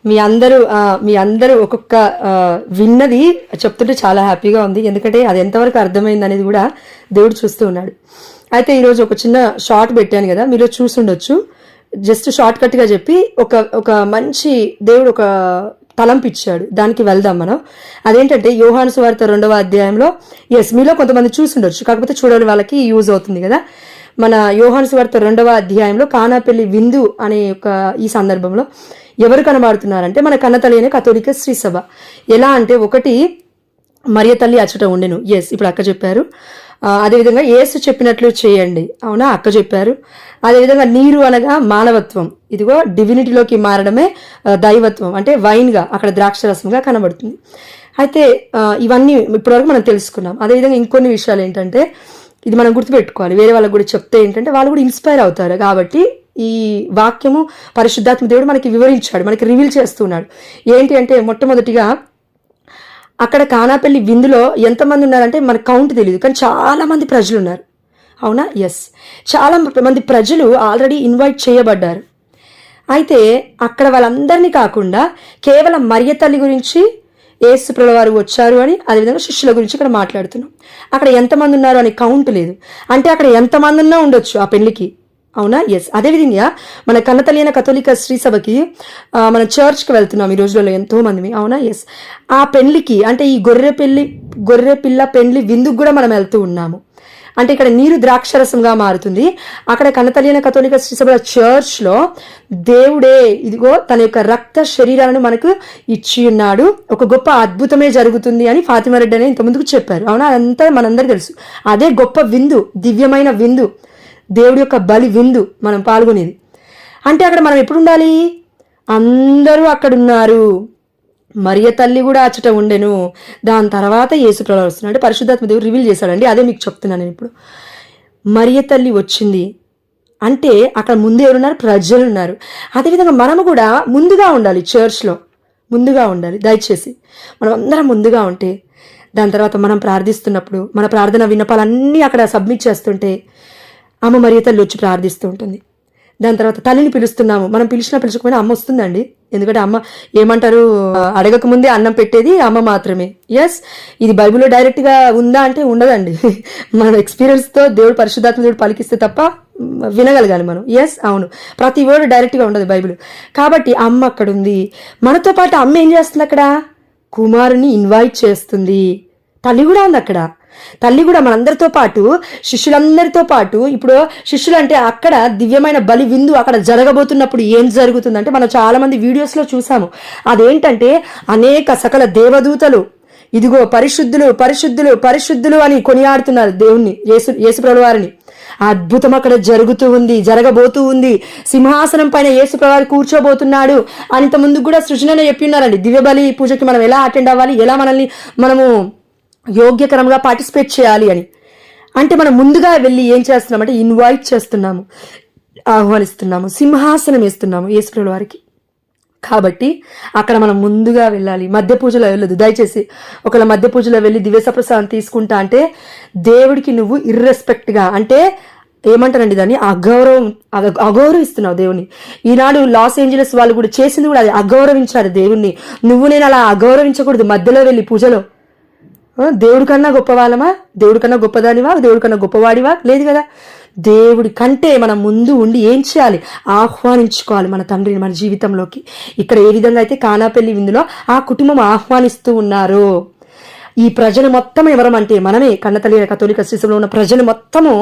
మీ అందరూ ఒక్కొక్క విన్నది చెప్తుంటే చాలా హ్యాపీగా ఉంది. ఎందుకంటే అది ఎంతవరకు అర్థమైంది అనేది కూడా దేవుడు చూస్తూ ఉన్నాడు. అయితే ఈరోజు ఒక చిన్న షార్ట్ పెట్టాను కదా, మీరు చూసుండొచ్చు. జస్ట్ షార్ట్ కట్గా చెప్పి ఒక మంచి దేవుడు ఒక తలంపు ఇచ్చాడు, దానికి వెళ్దాం మనం. అదేంటంటే యోహాను సువార్త 2వ అధ్యాయంలో, మీలో కొంతమంది చూసుండొచ్చు, కాకపోతే చూడని వాళ్ళకి యూజ్ అవుతుంది కదా. మన యోహాను సువార్త 2వ అధ్యాయంలో కానాపల్లి విందు అనే ఈ సందర్భంలో ఎవరు కనబడుతున్నారంటే మన కన్నతల్లి అనే కథోలిక శ్రీ సభ. ఎలా అంటే, ఒకటి మరియ తల్లి అచ్చట ఉండెను, ఇప్పుడు అక్క చెప్పారు. అదేవిధంగా యేసు చెప్పినట్లు చేయండి, అవునా, అక్క చెప్పారు. అదేవిధంగా నీరు అనగా మానవత్వం, ఇదిగో డివినిటీలోకి మారడమే దైవత్వం, అంటే వైన్గా అక్కడ ద్రాక్షరసంగా కనబడుతుంది. అయితే ఇవన్నీ ఇప్పటివరకు మనం తెలుసుకున్నాం. అదేవిధంగా ఇంకొన్ని విషయాలు ఏంటంటే, ఇది మనం గుర్తుపెట్టుకోవాలి, వేరే వాళ్ళకి కూడా చెప్తే ఏంటంటే వాళ్ళు కూడా ఇన్స్పైర్ అవుతారు. కాబట్టి ఈ వాక్యము పరిశుద్ధాత్మ దేవుడు మనకి వివరించాడు, మనకి రివీల్ చేస్తున్నాడు. ఏంటి అంటే, మొట్టమొదటిగా అక్కడ కానాపల్లి విందులో ఎంతమంది ఉన్నారంటే మనకు కౌంట్ తెలియదు, కానీ చాలా మంది ప్రజలు ఉన్నారు, అవునా. చాలా మంది ప్రజలు ఆల్రెడీ ఇన్వైట్ చేయబడ్డారు. అయితే అక్కడ వాళ్ళందరినీ కాకుండా కేవలం మరియ తల్లి గురించి యేసు ప్రభువు వారు వచ్చారు అని, అదేవిధంగా శిష్యుల గురించి ఇక్కడ మాట్లాడుతున్నాం. అక్కడ ఎంతమంది ఉన్నారు అని కౌంట్ లేదు, అంటే అక్కడ ఎంతమంది ఉన్నా ఉండొచ్చు ఆ పెళ్లికి, అవునా. అదేవిధంగా మన కన్నతల్లి అయిన కథోలిక శ్రీ సభకి మన చర్చ్కి వెళ్తున్నాం ఈ రోజులలో ఎంతో మంది, అవునా. ఆ పెళ్లికి అంటే ఈ గొర్రె పిల్ల పెళ్లి విందుకు కూడా మనం వెళ్తూ ఉన్నాము. అంటే ఇక్కడ నీరు ద్రాక్షరసంగా మారుతుంది. అక్కడ కన్నతల్లి అయిన కథోలిక శ్రీ సభ చర్చ్లో దేవుడే ఇదిగో తన యొక్క రక్త శరీరాలను మనకు ఇచ్చి ఉన్నాడు, ఒక గొప్ప అద్భుతమే జరుగుతుంది అని ఫాతిమా రెడ్డి అని ఇంతకుముందుకు చెప్పారు, అవునా. అదంతా మనందరికీ తెలుసు. అదే గొప్ప విందు, దివ్యమైన విందు, దేవుడి యొక్క బలి విందు మనం పాల్గొనేది. అంటే అక్కడ మనం ఎప్పుడు ఉండాలి? అందరూ అక్కడ ఉన్నారు. మరియ తల్లి కూడా అచ్చట ఉండెను. దాని తర్వాత యేసు ప్రభువు వస్తున్నాడు, అంటే పరిశుద్ధాత్మ దేవుడు రివీల్ చేశాడండి. అదే మీకు చెప్తున్నాను నేను ఇప్పుడు. మరియ తల్లి వచ్చింది అంటే అక్కడ ముందు ఎవరున్నారు? ప్రజలు ఉన్నారు. అదేవిధంగా మనము కూడా ముందుగా ఉండాలి, చర్చ్లో ముందుగా ఉండాలి. దయచేసి మనం అందరం ముందుగా ఉంటే, దాని తర్వాత మనం ప్రార్థిస్తున్నప్పుడు మన ప్రార్థన విన్నపాలన్నీ అక్కడ సబ్మిట్ చేస్తుంటే అమ్మ మరియ తల్లి వచ్చి ప్రార్థిస్తూ ఉంటుంది. దాని తర్వాత తల్లిని పిలుస్తున్నాము, మనం పిలుచుకపోయినా అమ్మ వస్తుందండి. ఎందుకంటే అమ్మ ఏమంటారు, అడగక ముందే అన్నం పెట్టేది అమ్మ మాత్రమే. ఇది బైబిల్లో డైరెక్ట్గా ఉందా అంటే ఉండదండి. మన ఎక్స్పీరియన్స్తో దేవుడు పరిశుద్ధాత్మ దేవుడు పలికిస్తే తప్ప వినగలగాలి మనం. అవును, ప్రతి వర్డ్ డైరెక్ట్గా ఉండదు బైబిల్. కాబట్టి అమ్మ అక్కడ ఉంది. మనతో పాటు అమ్మ ఏం చేస్తుంది? అక్కడ కుమారుని ఇన్వైట్ చేస్తుంది. తల్లి కూడా ఉంది అక్కడ. తల్లి కూడా మనందరితో పాటు, శిష్యులందరితో పాటు. ఇప్పుడు శిష్యులు అంటే అక్కడ దివ్యమైన బలి విందు అక్కడ జరగబోతున్నప్పుడు ఏం జరుగుతుందంటే, మనం చాలా మంది వీడియోస్లో చూసాము. అదేంటంటే అనేక సకల దేవదూతలు ఇదిగో పరిశుద్ధులు పరిశుద్ధులు పరిశుద్ధులు అని కొనియాడుతున్నారు దేవుణ్ణి, యేసు ప్రభువు వారిని. అద్భుతం అక్కడ జరగబోతూ ఉంది. సింహాసనం పైన యేసు ప్రభువు వారు కూర్చోబోతున్నాడు అని ఇంత ముందుకు కూడా సృజననే చెప్పి ఉన్నారండి. దివ్య బలి పూజకి మనం ఎలా అటెండ్ అవ్వాలి, ఎలా మనము యోగ్యకరంగా పార్టిసిపేట్ చేయాలి అని. అంటే మనం ముందుగా వెళ్ళి ఏం చేస్తున్నామంటే ఇన్వైట్ చేస్తున్నాము, ఆహ్వానిస్తున్నాము, సింహాసనం వేస్తున్నాము యేసు ప్రభువు వారికి. కాబట్టి అక్కడ మనం ముందుగా వెళ్ళాలి. మధ్య పూజలో వెళ్ళదు దయచేసి. ఒకవేళ మధ్య పూజలో వెళ్ళి దివ్యసప్రసాదం తీసుకుంటా అంటే దేవుడికి నువ్వు ఇర్రెస్పెక్ట్గా, అంటే ఏమంటారండి దాన్ని, అగౌరవిస్తున్నావు దేవుని. ఈనాడు లాస్ ఏంజలస్ వాళ్ళు కూడా చేసింది కూడా అది, అగౌరవించారు దేవుణ్ణి. నువ్వు నేను అలా అగౌరవించకూడదు మధ్యలో వెళ్ళి పూజలో. దేవుడి కన్నా గొప్పవాళ్ళమా? దేవుడి కన్నా గొప్పదానివా? దేవుడి కన్నా గొప్పవాడివా? లేదు కదా. దేవుడి కంటే మనం ముందు ఉండి ఏం చేయాలి? ఆహ్వానించుకోవాలి మన తండ్రిని మన జీవితంలోకి. ఇక్కడ ఏ విధంగా అయితే కానాపల్లి విందులో ఆ కుటుంబం ఆహ్వానిస్తూ ఉన్నారో, ఈ ప్రజలు మొత్తం ఎవరమంటే మనమే. కన్నతల్లి కథోలిక శ్రీ సభలో ఉన్న ప్రజలు మొత్తము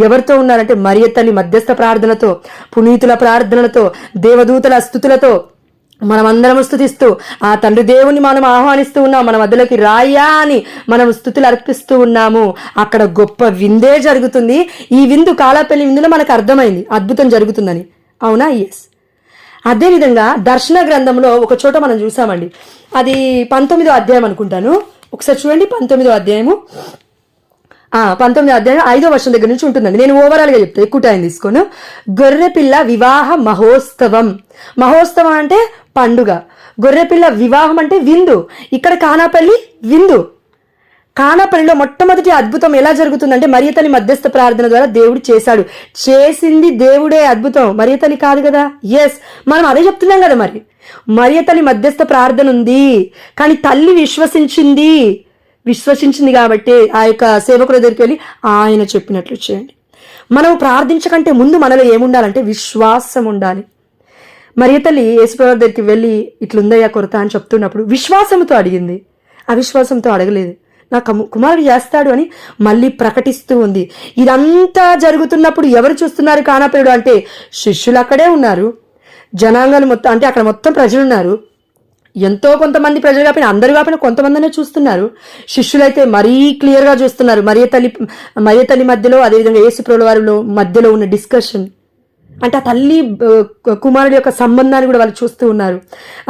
ఎవరితో ఉన్నారంటే మరియ తల్లి మధ్యస్థ ప్రార్థనతో, పునీతుల ప్రార్థనలతో, దేవదూతల స్తుతులతో మనమందరం స్తుతిస్తూ ఆ తండ్రి దేవుని మనం ఆహ్వానిస్తూ ఉన్నాం. మన మధ్యలోకి రాయ్యా అని మనం స్తుతులు అర్పిస్తూ ఉన్నాము. అక్కడ గొప్ప విందే జరుగుతుంది. ఈ విందు కానాపల్లి విందులో మనకు అర్థమైంది అద్భుతం జరుగుతుందని, అవునా. అదేవిధంగా దర్శన గ్రంథంలో ఒక చోట మనం చూసామండి, అది 19వ అధ్యాయం అనుకుంటాను. ఒకసారి చూడండి, 19వ అధ్యాయము 19వ అధ్యాయం 5వ వచనం దగ్గర నుంచి ఉంటుందండి. నేను ఓవరాల్గా చెప్తా, ఎక్కువ టైం తీసుకోను. గొర్రెపిల్ల వివాహ మహోత్సవం. మహోత్సవం అంటే పండుగ, గొర్రెపిల్ల వివాహం అంటే విందు. ఇక్కడ కానాపల్లి విందు. కానాపల్లిలో మొట్టమొదటి అద్భుతం ఎలా జరుగుతుందంటే మరియ తల్లి మధ్యస్థ ప్రార్థన ద్వారా దేవుడు చేసింది దేవుడే అద్భుతం, మరియ తల్లి కాదు కదా. మనం అదే చెప్తున్నాం కదా. మరి మరియ తల్లి మధ్యస్థ ప్రార్థన ఉంది, కానీ తల్లి విశ్వసించింది కాబట్టి ఆ యొక్క సేవకుల దగ్గరికి వెళ్ళి ఆయన చెప్పినట్లు చేయండి. మనం ప్రార్థించకంటే ముందు మనలో ఏముండాలంటే విశ్వాసం ఉండాలి. మరియ తల్లి యేసుప్రభు దగ్గరికి వెళ్ళి ఇట్లుందయ్యా కొరత అని చెప్తున్నప్పుడు విశ్వాసంతో అడిగింది, అవిశ్వాసంతో అడగలేదు. నా కుమారుడు చేస్తాడు అని మళ్ళీ ప్రకటిస్తూ ఉంది. ఇదంతా జరుగుతున్నప్పుడు ఎవరు చూస్తున్నారు కానాపేరుడు అంటే శిష్యులు అక్కడే ఉన్నారు, జనాంగాలు మొత్తం అంటే అక్కడ మొత్తం ప్రజలు ఉన్నారు. ఎంతో కొంతమంది ప్రజలు కాకపోయినా అందరు కాకపోయినా కొంతమందినే చూస్తున్నారు. శిష్యులైతే మరీ క్లియర్గా చూస్తున్నారు. మరియ తల్లి మధ్యలో, అదేవిధంగా యేసుప్రభుల వారిలో మధ్యలో ఉన్న డిస్కషన్ అంటే ఆ తల్లి కుమారుడి యొక్క సంబంధాన్ని కూడా వాళ్ళు చూస్తూ ఉన్నారు.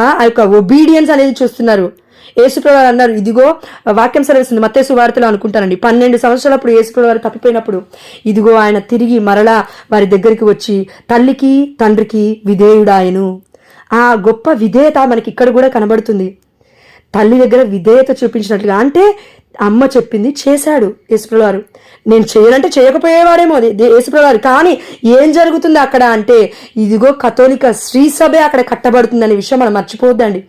ఆ యొక్క ఒబీడియన్స్ అనేది చూస్తున్నారు. యేసుప్రభు అన్నారు, ఇదిగో వాక్యం సెలవిస్తుంది మత్తయి సువార్తలో అనుకుంటానండి, 12 సంవత్సరాలప్పుడు యేసుప్రభు వారు తప్పిపోయినప్పుడు ఇదిగో ఆయన తిరిగి మరలా వారి దగ్గరికి వచ్చి తల్లికి తండ్రికి విధేయుడాయను. ఆ గొప్ప విధేయత మనకి ఇక్కడ కూడా కనబడుతుంది. తల్లి దగ్గర విధేయత చూపించినట్లుగా, అంటే అమ్మ చెప్పింది చేశాడు యేసుప్రభు వారు. నేను చేయనంటే చేయకపోయేవాడేమో యేసుప్రభు వారు, కానీ ఏం జరుగుతుంది అక్కడ అంటే ఇదిగో కథోలిక శ్రీ సభే అక్కడ కట్టబడుతుంది అనే విషయం మనం మర్చిపోద్దండి.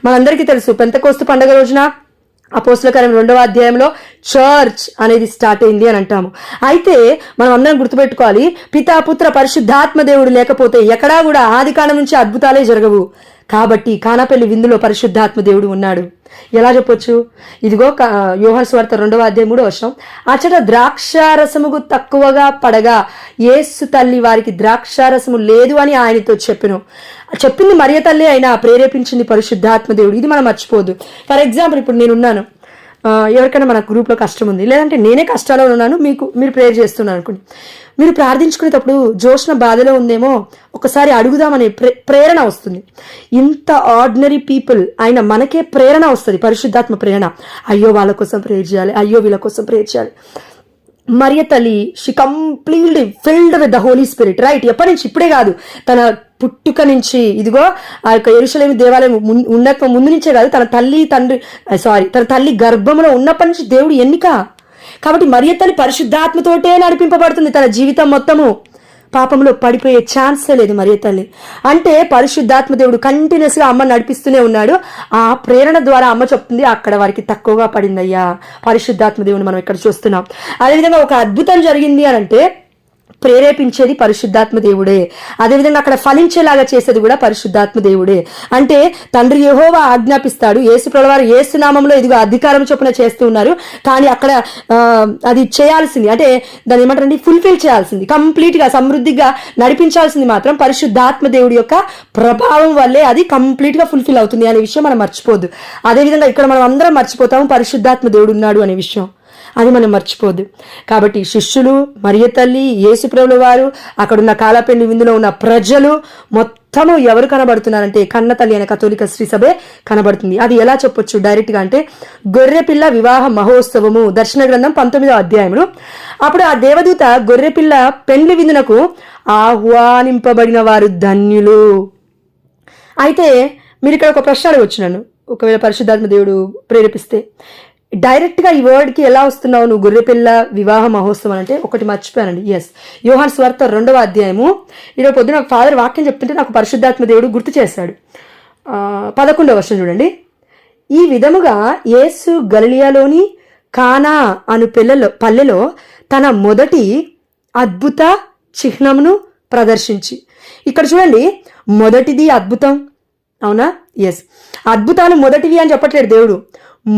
మనందరికీ తెలుసు పెంతెకోస్తు పండుగ రోజున అపోస్తల కార్యం 2వ అధ్యాయంలో చర్చ్ అనేది స్టార్ట్ అయింది అని అంటాము. అయితే మనం అందరం గుర్తుపెట్టుకోవాలి, పితా పుత్ర పరిశుద్ధాత్మ దేవుడు లేకపోతే ఎక్కడా కూడా ఆది కాండం నుంచి అద్భుతాలే జరగవు. కాబట్టి కానాపల్లి విందులో పరిశుద్ధాత్మ దేవుడు ఉన్నాడు. ఎలా చెప్పొచ్చు? ఇదిగో యోహాను సువార్త 2వ అధ్యాయం 3వ వచనం, అచ్చట ద్రాక్షారసముకు తక్కువగా పడగా యేసు తల్లి వారికి ద్రాక్షారసము లేదు అని ఆయనతో చెప్పింది మరియ తల్లి అయినా ప్రేరేపించింది పరిశుద్ధాత్మ దేవుడు. ఇది మనం మర్చిపోదు. ఫర్ ఎగ్జాంపుల్ ఇప్పుడు నేనున్నాను, ఎవరికైనా మన గ్రూప్లో కష్టం ఉంది, లేదంటే నేనే కష్టాల్లో ఉన్నాను, మీరు ప్రేయర్ చేస్తున్నాను అనుకోండి. మీరు ప్రార్థించుకునేటప్పుడు జోష్న బాధలో ఉందేమో ఒకసారి అడుగుదామనే ప్రేరణ వస్తుంది. ఇంత ఆర్డినరీ పీపుల్ అయినా మనకే ప్రేరణ వస్తుంది, పరిశుద్ధాత్మ ప్రేరణ. అయ్యో వాళ్ళ కోసం ప్రేయర్ చేయాలి, అయ్యో వీళ్ళ కోసం ప్రేయర్ చేయాలి. మరియ తల్లి she completely filled with the holy spirit, right? ఎప్పటి నుంచి? ఇప్పుడే కాదు, తన పుట్టుక నుంచి, ఇదిగో ఆ యొక్క యెరూషలేము దేవాలయం ఉన్నప్ప ముందు నుంచే కాదు, తన తల్లి గర్భంలో ఉన్నప్పటి నుంచి దేవుడు ఎన్నిక. కాబట్టి మరియ తల్లి పరిశుద్ధాత్మతోటే నడిపింపబడుతుంది తన జీవితం మొత్తము. పాపంలో పడిపోయే ఛాన్సే లేదు మరియ తల్లి. అంటే పరిశుద్ధాత్మ దేవుడు కంటిన్యూస్గా అమ్మ నడిపిస్తూనే ఉన్నాడు. ఆ ప్రేరణ ద్వారా అమ్మ చెప్తుంది అక్కడ వారికి తక్కువగా పడిందయ్యా. పరిశుద్ధాత్మ దేవుని మనం ఇక్కడ చూస్తున్నాం. అదేవిధంగా ఒక అద్భుతం జరిగింది అని అంటే ప్రేరేపించేది పరిశుద్ధాత్మ దేవుడే. అదేవిధంగా అక్కడ ఫలించేలాగా చేసేది కూడా పరిశుద్ధాత్మ దేవుడే. అంటే తండ్రి యెహోవా ఆజ్ఞాపిస్తాడు, యేసుప్రభుల వారు యేసు నామంలో ఇదిగో అధికారం చొప్పున చేస్తూ ఉన్నారు. కానీ అక్కడ అది చేయాల్సింది, అంటే దాన్ని ఏమంటారండి, ఫుల్ఫిల్ చేయాల్సింది, కంప్లీట్గా సమృద్ధిగా నడిపించాల్సింది మాత్రం పరిశుద్ధాత్మ దేవుడి యొక్క ప్రభావం వల్లే అది కంప్లీట్గా ఫుల్ఫిల్ అవుతుంది అనే విషయం మనం మర్చిపోద్దు. అదేవిధంగా ఇక్కడ మనం అందరం మర్చిపోతాము పరిశుద్ధాత్మ దేవుడు ఉన్నాడు అనే విషయం, అది మనం మర్చిపోద్దు. కాబట్టి శిష్యులు, మరియ తల్లి, యేసుప్రభుల వారు, అక్కడున్న కాలాపెండి విందులో ఉన్న ప్రజలు మొత్తము ఎవరు కనబడుతున్నారంటే కన్న తల్లి అయిన కథోలిక శ్రీ సభే కనబడుతుంది. అది ఎలా చెప్పొచ్చు డైరెక్ట్గా అంటే గొర్రెపిల్ల వివాహ మహోత్సవము, దర్శన గ్రంథం 19వ అధ్యాయములు. అప్పుడు ఆ దేవదూత గొర్రెపిల్ల పెండ్లి విందునకు ఆహ్వానింపబడిన వారు ధన్యులు. అయితే మీరు ఇక్కడ ఒక ప్రశ్న అడగవచ్చు నన్ను, ఒకవేళ పరిశుద్ధాత్మ దేవుడు ప్రేరేపిస్తే డైరెక్ట్గా ఈ వర్డ్కి ఎలా వస్తున్నావు నువ్వు, గొర్రెపిల్ల వివాహ మహోత్సవం అంటే? ఒకటి మర్చిపోయానండి. ఎస్, యోహాను సువార్త 2వ అధ్యాయము. ఈరోజు పొద్దున ఫాదర్ వాక్యం చెప్తుంటే నాకు పరిశుద్ధాత్మ దేవుడు గుర్తు చేశాడు. 11వ వచనం చూడండి. ఈ విధముగా యేసు గలిలయలోని కానా అను పల్లెలో తన మొదటి అద్భుత చిహ్నమును ప్రదర్శించి. ఇక్కడ చూడండి, మొదటిది అద్భుతం, అవునా? ఎస్, అద్భుతాలు మొదటివి అని చెప్పట్లేడు దేవుడు,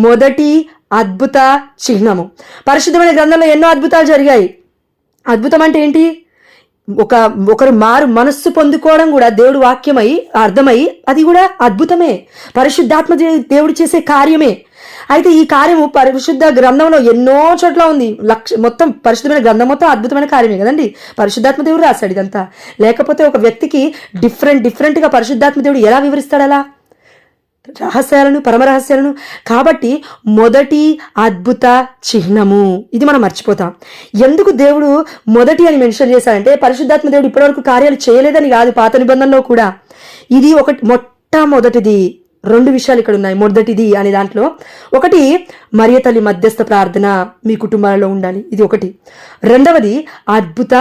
మొదటి అద్భుత చిహ్నము. పరిశుద్ధమైన గ్రంథంలో ఎన్నో అద్భుతాలు జరిగాయి. అద్భుతం అంటే ఏంటి? ఒకరు మారు మనస్సు పొందుకోవడం కూడా దేవుడు వాక్యమై అర్థమై అది కూడా అద్భుతమే, పరిశుద్ధాత్మ దేవుడు చేసే కార్యమే. అయితే ఈ కార్యము పరిశుద్ధ గ్రంథంలో ఎన్నో చోట్ల ఉంది. మొత్తం పరిశుద్ధమైన గ్రంథం మొత్తం అద్భుతమైన కార్యమే కదండి. పరిశుద్ధాత్మ దేవుడు రాశాడు ఇదంతా. లేకపోతే ఒక వ్యక్తికి డిఫరెంట్గా పరిశుద్ధాత్మ దేవుడు ఎలా వివరిస్తాడు అలా రహస్యాలను, పరమరహస్యాలను? కాబట్టి మొదటి అద్భుత చిహ్నము, ఇది మనం మర్చిపోతాం. ఎందుకు దేవుడు మొదటి అని మెన్షన్ చేశాడంటే పరిశుద్ధాత్మ దేవుడు ఇప్పటివరకు కార్యాలు చేయలేదని కాదు, పాత నిబంధనలో కూడా. ఇది మొట్టమొదటిది. 2 విషయాలు ఇక్కడ ఉన్నాయి మొదటిది అనే దాంట్లో. ఒకటి, మరియ తల్లి మధ్యస్థ ప్రార్థన మీ కుటుంబాలలో ఉండాలి, ఇది ఒకటి. రెండవది అద్భుత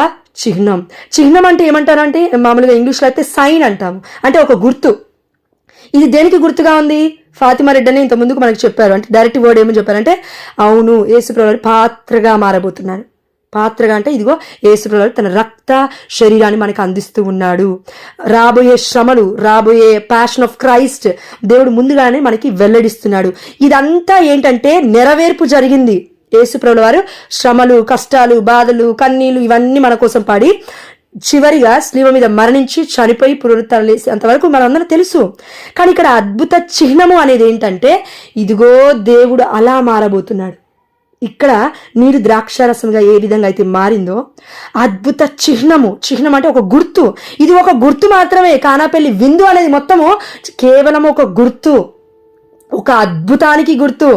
చిహ్నం. చిహ్నం అంటే ఏమంటారంటే మామూలుగా ఇంగ్లీష్లో అయితే సైన్ అంటాము, అంటే ఒక గుర్తు. ఇది దేనికి గుర్తుగా ఉంది? ఫాతిమా రెడ్డి అని ఇంత ముందుకు మనకు చెప్పారు. అంటే డైరెక్ట్ వర్డ్ ఏమని చెప్పారంటే, అవును యేసుప్రభువారు పాత్రగా మారబోతున్నారు. పాత్రగా అంటే ఇదిగో యేసుప్రభువారు తన రక్త శరీరాన్ని మనకు అందిస్తూ ఉన్నాడు. రాబోయే శ్రమలు, రాబోయే ప్యాషన్ ఆఫ్ క్రైస్ట్ దేవుడు ముందుగానే మనకి వెల్లడిస్తున్నాడు. ఇదంతా ఏంటంటే నెరవేర్పు జరిగింది. యేసుప్రభువారు శ్రమలు, కష్టాలు, బాధలు, కన్నీళ్లు ఇవన్నీ మన కోసం పడి చివరిగా శిలువ మీద మరణించి చనిపోయి పునరుత్థానం లేసి అంతవరకు మనందరం తెలుసు. కానీ ఇక్కడ అద్భుత చిహ్నము అనేది ఏంటంటే, ఇదిగో దేవుడు అలా మారబోతున్నాడు. ఇక్కడ నీరు ద్రాక్షారసంగా ఏ విధంగా అయితే మారిందో అద్భుత చిహ్నము. చిహ్నం అంటే ఒక గుర్తు. ఇది ఒక గుర్తు మాత్రమే. కానాపల్లి విందు అనేది మొత్తము కేవలం ఒక గుర్తు, ఒక అద్భుతానికి గుర్తు.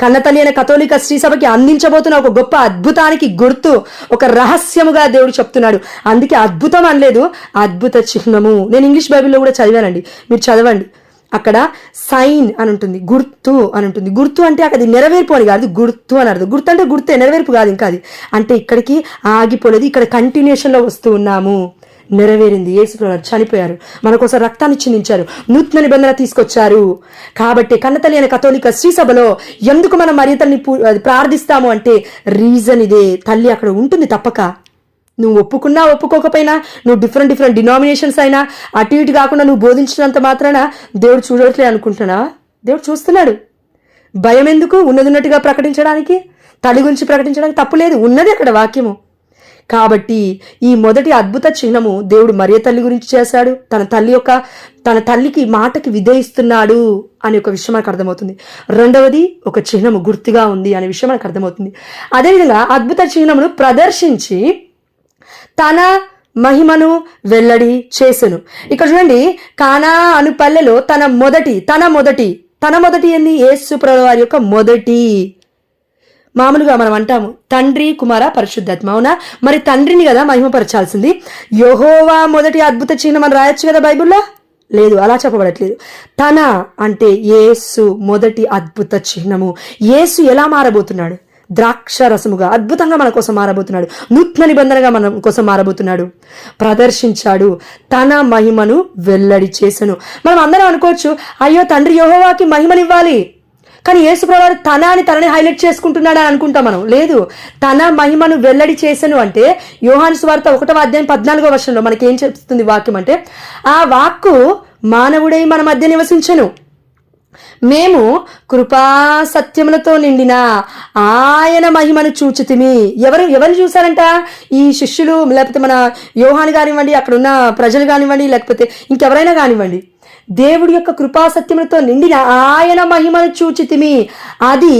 కన్నతల్లి అయిన కథోలిక శ్రీ సభకి అందించబోతున్న ఒక గొప్ప అద్భుతానికి గుర్తు, ఒక రహస్యముగా దేవుడు చెప్తున్నాడు. అందుకే అద్భుతం అనలేదు, అద్భుత చిహ్నము. నేను ఇంగ్లీష్ బైబిల్లో కూడా చదివానండి, మీరు చదవండి. అక్కడ సైన్ అని ఉంటుంది, గుర్తు అని ఉంటుంది. గుర్తు అంటే అక్కడ నెరవేర్పు అని కాదు, గుర్తు అని అర్థం. గుర్తు అంటే గుర్తే, నెరవేర్పు కాదు. ఇంకా అది అంటే ఇక్కడికి ఆగిపోలేదు, ఇక్కడ కంటిన్యూషన్లో వస్తూ ఉన్నాము. నెరవేరింది. యేసుప్రభువారు చనిపోయారు, మన కోసం రక్తాన్ని చిందించారు, నూతన నిబంధన తీసుకొచ్చారు. కాబట్టి కన్నతల్లి అయిన కథోలిక శ్రీ సభలో ఎందుకు మనం మరియతల్ని ప్రార్థిస్తాము అంటే రీజన్ ఇదే. తల్లి అక్కడ ఉంటుంది తప్పక. నువ్వు ఒప్పుకున్నా ఒప్పుకోకపోయినా, నువ్వు డిఫరెంట్ డినామినేషన్స్ అయినా అటు ఇటు కాకుండా నువ్వు బోధించినంత మాత్రాన దేవుడు చూడట్లే అనుకుంటున్నా? దేవుడు చూస్తున్నాడు. భయం ఎందుకు? ఉన్నదిన్నట్టుగా ప్రకటించడానికి, తల్లి గురించి ప్రకటించడానికి తప్పు లేదు, ఉన్నది అక్కడ వాక్యము. కాబట్టి ఈ మొదటి అద్భుత చిహ్నము దేవుడు మరియ తల్లి గురించి చేశాడు. తన తల్లికి మాటకి విధేయిస్తున్నాడు అనే ఒక విషయం మనకు అర్థమవుతుంది. రెండవది ఒక చిహ్నము గుర్తుగా ఉంది అనే విషయం మనకు అర్థమవుతుంది. అదేవిధంగా అద్భుత చిహ్నమును ప్రదర్శించి తన మహిమను వెల్లడి చేసెను. ఇక్కడ చూడండి, కానా అను పల్లెలో తన మొదటి ఏంది? యేసు ప్రభువారి యొక్క మొదటి. మామూలుగా మనం అంటాము తండ్రి, కుమార, పరిశుద్ధాత్మ, అవునా? మరి తండ్రిని కదా మహిమపరచాల్సింది. యెహోవా మొదటి అద్భుత చిహ్నం అని రాయొచ్చు కదా బైబిల్లో? లేదు, అలా చెప్పబడట్లేదు. తన అంటే యేసు మొదటి అద్భుత చిహ్నము. యేసు ఎలా మారబోతున్నాడు? ద్రాక్షరసముగా అద్భుతంగా మన కోసం మారబోతున్నాడు. నూతన నిబంధనగా మన కోసం మారబోతున్నాడు. ప్రదర్శించాడు, తన మహిమను వెల్లడి చేసెను. మనం అందరం అనుకోవచ్చు, అయ్యో తండ్రి యెహోవాకి మహిమనివ్వాలి, కానీ యేసుప్రభువారు తనని హైలైట్ చేసుకుంటున్నాడు అని అనుకుంటాం మనం. లేదు, తన మహిమను వెల్లడి చేసెను అంటే యోహాను సువార్త 1వ అధ్యాయం 14వ వచనంలో మనకి ఏం చెప్తుంది వాక్యం అంటే, ఆ వాక్కు మానవుడై మన మధ్య నివసించెను, మేము కృపా సత్యములతో నిండిన ఆయన మహిమను చూచితిమి. ఎవరు చూశారంట? ఈ శిష్యులు, లేకపోతే మన యోహాను కానివ్వండి, అక్కడ ఉన్న ప్రజలు కానివ్వండి, లేకపోతే ఇంకెవరైనా కానివ్వండి, దేవుడి యొక్క కృపా సత్యములతో నిండిన ఆయన మహిమను చూచితిమి. అది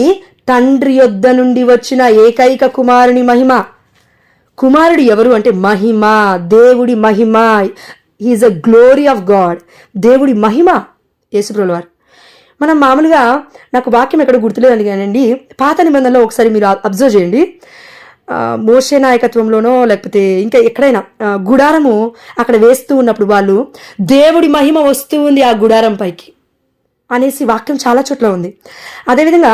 తండ్రి యొద్ద నుండి వచ్చిన ఏకైక కుమారుని మహిమ. కుమారుడు ఎవరు అంటే మహిమ, దేవుడి మహిమ. He's a glory of God. దేవుడి మహిమ యేసుప్రభువారు వారు. మనం మామూలుగా, నాకు వాక్యం ఎక్కడ గుర్తులేదండి కానండి, పాత నిబంధనలో ఒకసారి మీరు అబ్జర్వ్ చేయండి. మోషే నాయకత్వంలోనో లేకపోతే ఇంకా ఎక్కడైనా గుడారము అక్కడ వేస్తూ ఉన్నప్పుడు వాళ్ళు దేవుడి మహిమ వస్తూ ఉంది ఆ గుడారం పైకి అనేసి వాక్యం చాలా చోట్ల ఉంది. అదేవిధంగా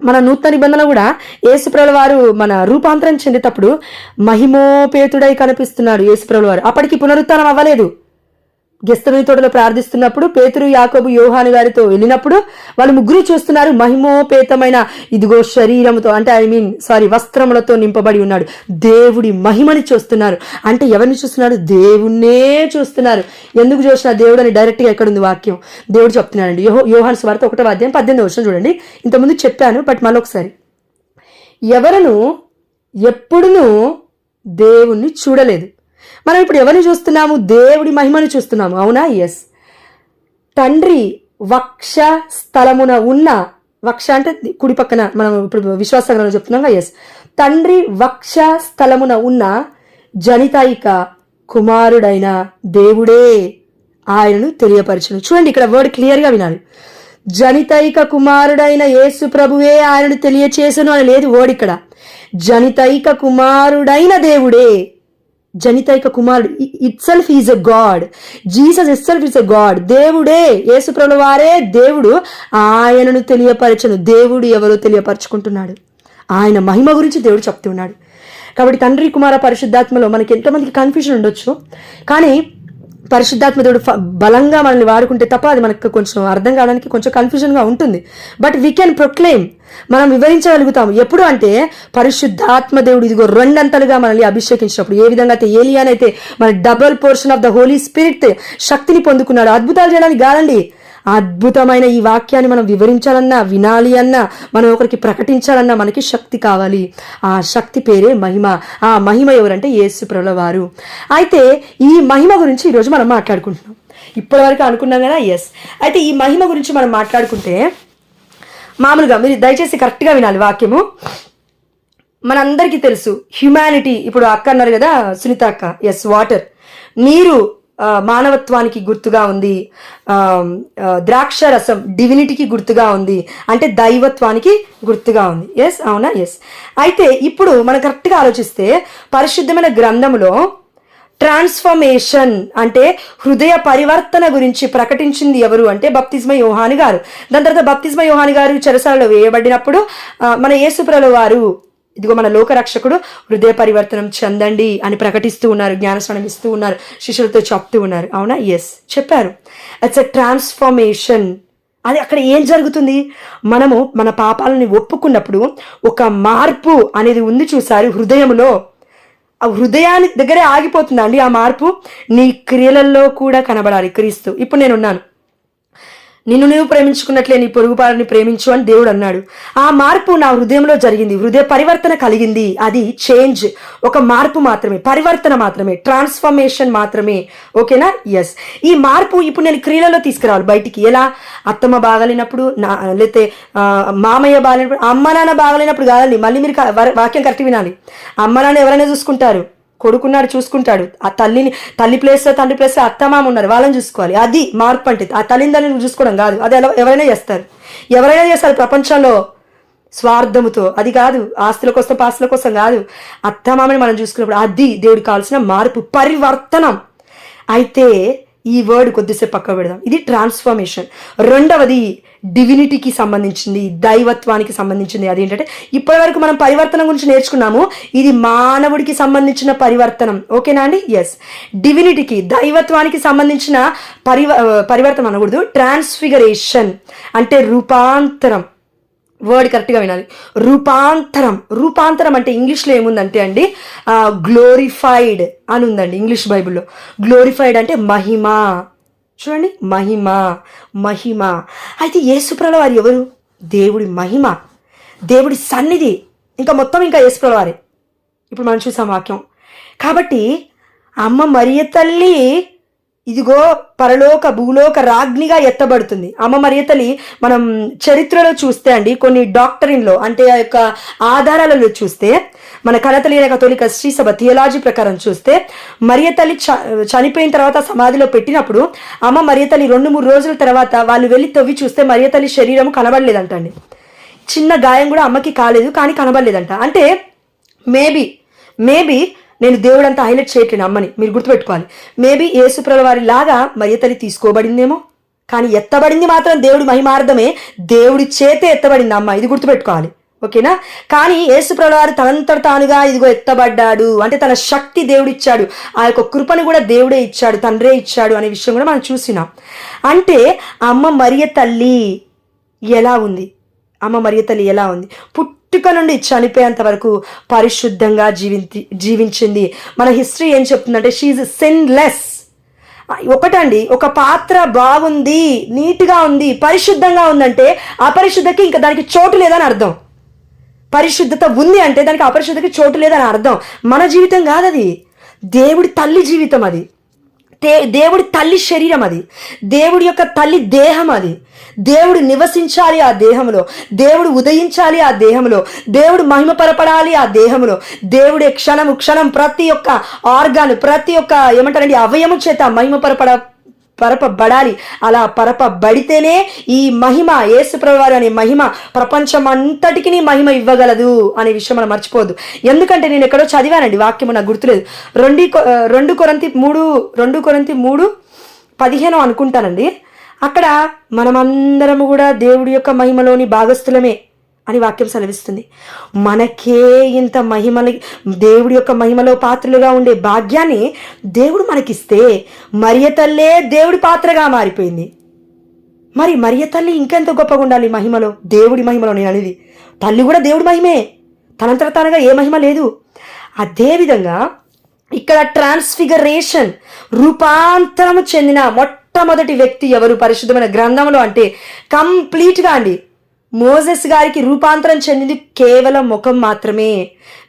మన నూతన నిబంధన కూడా యేసుప్రభువారు వారు మన రూపాంతరం చెందేటప్పుడు మహిమోపేతుడై కనిపిస్తున్నాడు యేసుప్రభువారు వారు. అప్పటికి పునరుత్థానం అవ్వలేదు. గెస్తమని తోటలో ప్రార్థిస్తున్నప్పుడు పేతురు, యాకోబు, యోహాను గారితో వెళ్ళినప్పుడు వాళ్ళు ముగ్గురు చూస్తున్నారు, మహిమోపేతమైన ఇదిగో శరీరముతో అంటే వస్త్రములతో నింపబడి ఉన్నాడు. దేవుడి మహిమని చూస్తున్నారు. అంటే ఎవరిని చూస్తున్నారు? దేవుణ్ణే చూస్తున్నారు. ఎందుకు చూసిన దేవుడు అని డైరెక్ట్గా ఎక్కడుంది వాక్యం? దేవుడు చెప్తున్నాడండి. యోహాను సువార్త 1వ అధ్యాయం 18వ వచనం చూడండి. ఇంతకుముందు చెప్పాను, బట్ మళ్ళొకసారి. ఎవరును ఎప్పుడునూ దేవుణ్ణి చూడలేదు. మనం ఇప్పుడు ఎవరిని చూస్తున్నాము? దేవుడి మహిమను చూస్తున్నాము, అవునా? ఎస్. తండ్రి వక్ష స్థలమున ఉన్న, వక్ష అంటే కుడి పక్కన, మనం ఇప్పుడు విశ్వాసంలో చెప్తున్నాం. ఎస్, తండ్రి వక్ష స్థలమున ఉన్న జనితైక కుమారుడైన దేవుడే ఆయనను తెలియపరచును. చూడండి, ఇక్కడ వర్డ్ క్లియర్గా వినాలి. జనితైక కుమారుడైన యేసు ప్రభువే ఆయనను తెలియచేసను అని లేదు వర్డ్ ఇక్కడ. జనితైక కుమారుడైన దేవుడే. జనితైక కుమారుడు itself is a God. Jesus itself is a God. దేవుడే, యేసు ప్రభువు వారే దేవుడు, ఆయనను తెలియపరచను. దేవుడు ఎవరో తెలియపరచుకుంటున్నాడు. ఆయన మహిమ గురించి దేవుడు చెప్తున్నాడు. కాబట్టి తండ్రి, కుమార, పరిశుద్ధాత్మలో మనకి ఎంతోమందికి కన్ఫ్యూజన్ ఉండొచ్చు. కానీ పరిశుద్ధాత్మ దేవుడు బలంగా మనల్ని వాడుకుంటే తప్ప అది మనకు కొంచెం అర్థం కావడానికి కొంచెం కన్ఫ్యూజన్గా ఉంటుంది. బట్ వీ కెన్ ప్రొక్లెయిమ్, మనం వివరించగలుగుతాము. ఎప్పుడు అంటే పరిశుద్ధాత్మ దేవుడు ఇదిగో రెండంతలుగా మనల్ని అభిషేకించినప్పుడు, ఏ విధంగా అయితే ఏలియానైతే మన double portion of the holy spirit శక్తిని పొందుకున్నాడు, అద్భుతాలు చేయడానికి కాదండి, అద్భుతమైన ఈ వాక్యాన్ని మనం వివరించాలన్నా, వినాలి అన్నా, మనం ఒకరికి ప్రకటించాలన్నా మనకి శక్తి కావాలి. ఆ శక్తి పేరే మహిమ. ఆ మహిమ ఎవరంటే యేసు ప్రభుల వారు. అయితే ఈ మహిమ గురించి ఈరోజు మనం మాట్లాడుకుంటున్నాం. ఇప్పటి వరకు అనుకున్నాం కదా, ఎస్. అయితే ఈ మహిమ గురించి మనం మాట్లాడుకుంటే మామూలుగా మీరు దయచేసి కరెక్ట్గా వినాలి వాక్యము. మనందరికీ తెలుసు హ్యుమానిటీ. ఇప్పుడు అక్క అన్నారు కదా, సునీత అక్క, ఎస్, వాటర్, నీరు మానవత్వానికి గుర్తుగా ఉంది. ద్రాక్ష రసం డివినిటీకి గుర్తుగా ఉంది, అంటే దైవత్వానికి గుర్తుగా ఉంది. ఎస్, అవునా? ఎస్. అయితే ఇప్పుడు మనం కరెక్ట్గా ఆలోచిస్తే పరిశుద్ధమైన గ్రంథంలో ట్రాన్స్ఫర్మేషన్ అంటే హృదయ పరివర్తన గురించి ప్రకటించింది ఎవరు అంటే బప్తిస్మ యోహాను గారు. దాని తర్వాత బప్తిస్మ యోహాను గారు చెరసాలలో వేయబడినప్పుడు మన యేసుప్రభుల వారు ఇదిగో మన లోకరక్షకుడు హృదయ పరివర్తనం చెందండి అని ప్రకటిస్తూ ఉన్నారు, జ్ఞానస్నానం ఇస్తూ ఉన్నారు, శిష్యులతో చెప్తూ ఉన్నారు. అవునా? ఎస్, చెప్పారు. It's a transformation. అది అక్కడ ఏం జరుగుతుంది? మనము మన పాపాలని ఒప్పుకున్నప్పుడు ఒక మార్పు అనేది ఉంది, చూసారు హృదయంలో. ఆ హృదయాన్ని దగ్గరే ఆగిపోతుందా అండి ఆ మార్పు? నీ క్రియలలో కూడా కనబడాలి క్రీస్తు. ఇప్పుడు నేనున్నాను, నిన్ను నువ్వు ప్రేమించుకున్నట్లే నీ పొరుగుపారిని ప్రేమించు అని దేవుడు అన్నాడు. ఆ మార్పు నా హృదయంలో జరిగింది, హృదయ పరివర్తన కలిగింది. అది చేంజ్, ఒక మార్పు మాత్రమే, పరివర్తన మాత్రమే, ట్రాన్స్ఫర్మేషన్ మాత్రమే. ఓకేనా? ఎస్. ఈ మార్పు ఇప్పుడు నేను క్రియలలో తీసుకురావాలి బయటికి. ఎలా? అత్తమ్మ బాగలేనప్పుడు, లేకపోతే మామయ్య బాగలేనప్పుడు, అమ్మ నాన్న బాగలేనప్పుడు కాదండి. మళ్ళీ మీరు వాక్యం కరెక్ట్ వినాలి. అమ్మ నాన్న ఎవరైనా చూసుకుంటారు, కొడుకున్నాడు చూసుకుంటాడు. ఆ తల్లి ప్లేస్లో తండ్రి ప్లేస్లో అత్తమామ ఉన్నారు, వాళ్ళని చూసుకోవాలి. అది మార్పు అంటే. ఆ తల్లిదండ్రులను చూసుకోవడం కాదు, అది ఎవరైనా చేస్తారు ప్రపంచంలో స్వార్థముతో. అది కాదు, ఆస్తుల కోసం పాస్తుల కోసం కాదు, అత్తమామని మనం చూసుకున్నప్పుడు అది దేవుడికి కావాల్సిన మార్పు, పరివర్తనం. అయితే ఈ వర్డ్ కొద్దిసేపు పక్క పెడదాం. ఇది ట్రాన్స్ఫర్మేషన్. రెండవది డివినిటీకి సంబంధించింది, దైవత్వానికి సంబంధించింది. అదేంటంటే ఇప్పటి వరకు మనం పరివర్తన గురించి నేర్చుకున్నాము, ఇది మానవుడికి సంబంధించిన పరివర్తనం. ఓకేనా అండి? ఎస్. డివినిటీకి, దైవత్వానికి సంబంధించిన పరివర్తనం అనకూడదు, ట్రాన్స్ఫిగరేషన్ అంటే రూపాంతరం. వర్డ్ కరెక్ట్గా వినాలి. రూపాంతరం అంటే ఇంగ్లీష్లో ఏముందంటే అండి, గ్లోరిఫైడ్ అని ఉందండి ఇంగ్లీష్ బైబిల్లో. గ్లోరిఫైడ్ అంటే మహిమ. చూడండి, మహిమ. అయితే యేసుప్రభుల వారు ఎవరు? దేవుడి మహిమ, దేవుడి సన్నిధి, ఇంకా యేసుప్రభుల వారే. ఇప్పుడు మనం చూసాం వాక్యం. కాబట్టి అమ్మ మరియ తల్లి ఇదిగో పరలోక భూలోక రాజ్ఞిగా ఎత్తబడుతుంది. అమ్మ మరియ తల్లి మనం చరిత్రలో చూస్తే అండి, కొన్ని డాక్టరీన్లో అంటే ఆ యొక్క ఆధారాలలో చూస్తే, మన కథలిక కథోలిక శ్రీ సభ థియాలజీ ప్రకారం చూస్తే, మరియ తల్లి చనిపోయిన తర్వాత సమాధిలో పెట్టినప్పుడు అమ్మ మరియ తల్లి 2-3 రోజుల తర్వాత వాళ్ళు వెళ్ళి తవ్వి చూస్తే మరియ తల్లి శరీరం కనబడలేదంటండి. చిన్న గాయం కూడా అమ్మకి కాలేదు, కానీ కనబడలేదంట. అంటే మేబీ నేను దేవుడు అంతా హైలైట్ చేయట్లేను అమ్మని, మీరు గుర్తుపెట్టుకోవాలి. మేబీ యేసుప్రభుల వారి లాగా మరియ తల్లి తీసుకోబడిందేమో, కానీ ఎత్తబడింది మాత్రం దేవుడి మహిమార్థమే, దేవుడి చేతే ఎత్తబడింది అమ్మ, ఇది గుర్తుపెట్టుకోవాలి. ఓకేనా? కానీ యేసుప్రభుల వారు తనంతట తానుగా ఇదిగో ఎత్తబడ్డాడు అంటే తన శక్తి దేవుడిచ్చాడు, ఆ యొక్క కృపను కూడా దేవుడే ఇచ్చాడు, తండ్రే ఇచ్చాడు అనే విషయం కూడా మనం చూసినాం. అంటే అమ్మ మరియ తల్లి ఎలా ఉంది? పుట్టుక నుండి చనిపోయేంత వరకు పరిశుద్ధంగా జీవించింది. మన హిస్టరీ ఏం చెప్తుందంటే షీఈ్ సిన్లెస్. ఒకటండి, ఒక పాత్ర బాగుంది, నీట్గా ఉంది, పరిశుద్ధంగా ఉందంటే అపరిశుద్ధకి ఇంకా దానికి చోటు లేదని అర్థం. పరిశుద్ధత ఉంది అంటే దానికి అపరిశుద్ధకి చోటు లేదని అర్థం. మన జీవితం కాదది, దేవుడి తల్లి జీవితం అది, దేవుడి తల్లి శరీరం అది, దేవుడి యొక్క తల్లి దేహం అది. దేవుడు నివసించాలి ఆ దేహంలో, దేవుడు ఉదయించాలి ఆ దేహంలో, దేవుడు మహిమపరపడాలి ఆ దేహంలో. దేవుడే క్షణం ప్రతి ఒక్క ఆర్గాన్, ప్రతి ఒక్క ఏమంటారండి అవయము చేత పరపబడాలి. అలా పరపబడితేనే ఈ మహిమ, యేసుప్రభువు వారు అనే మహిమ ప్రపంచం అంతటికి మహిమ ఇవ్వగలదు అనే విషయం మనం మర్చిపోవద్దు. ఎందుకంటే నేను ఎక్కడో చదివానండి, వాక్యము నాకు గుర్తులేదు, 2 కొరింథీ 3:15 అనుకుంటానండి. అక్కడ మనమందరము కూడా దేవుడి యొక్క మహిమలోని భాగస్థులమే అని వాక్యం సెలవిస్తుంది. మనకే ఇంత మహిమని, దేవుడి యొక్క మహిమలో పాత్రలుగా ఉండే భాగ్యాన్ని దేవుడు మనకిస్తే మరియ తల్లే దేవుడి పాత్రగా మారిపోయింది. మరి మరియ తల్లి ఇంకెంత గొప్పగా ఉండాలి మహిమలో, దేవుడి మహిమలో. నేను అనేది తల్లి కూడా దేవుడి మహిమే, తనంతట తానుగా ఏ మహిమ లేదు. అదేవిధంగా ఇక్కడ ట్రాన్స్ఫిగరేషన్, రూపాంతరము చెందిన మొట్టమొదటి వ్యక్తి ఎవరు పరిశుద్ధమైన గ్రంథంలో అంటే కంప్లీట్గా అండి మోసెస్ గారికి రూపాంతరం చెందింది కేవలం ముఖం మాత్రమే.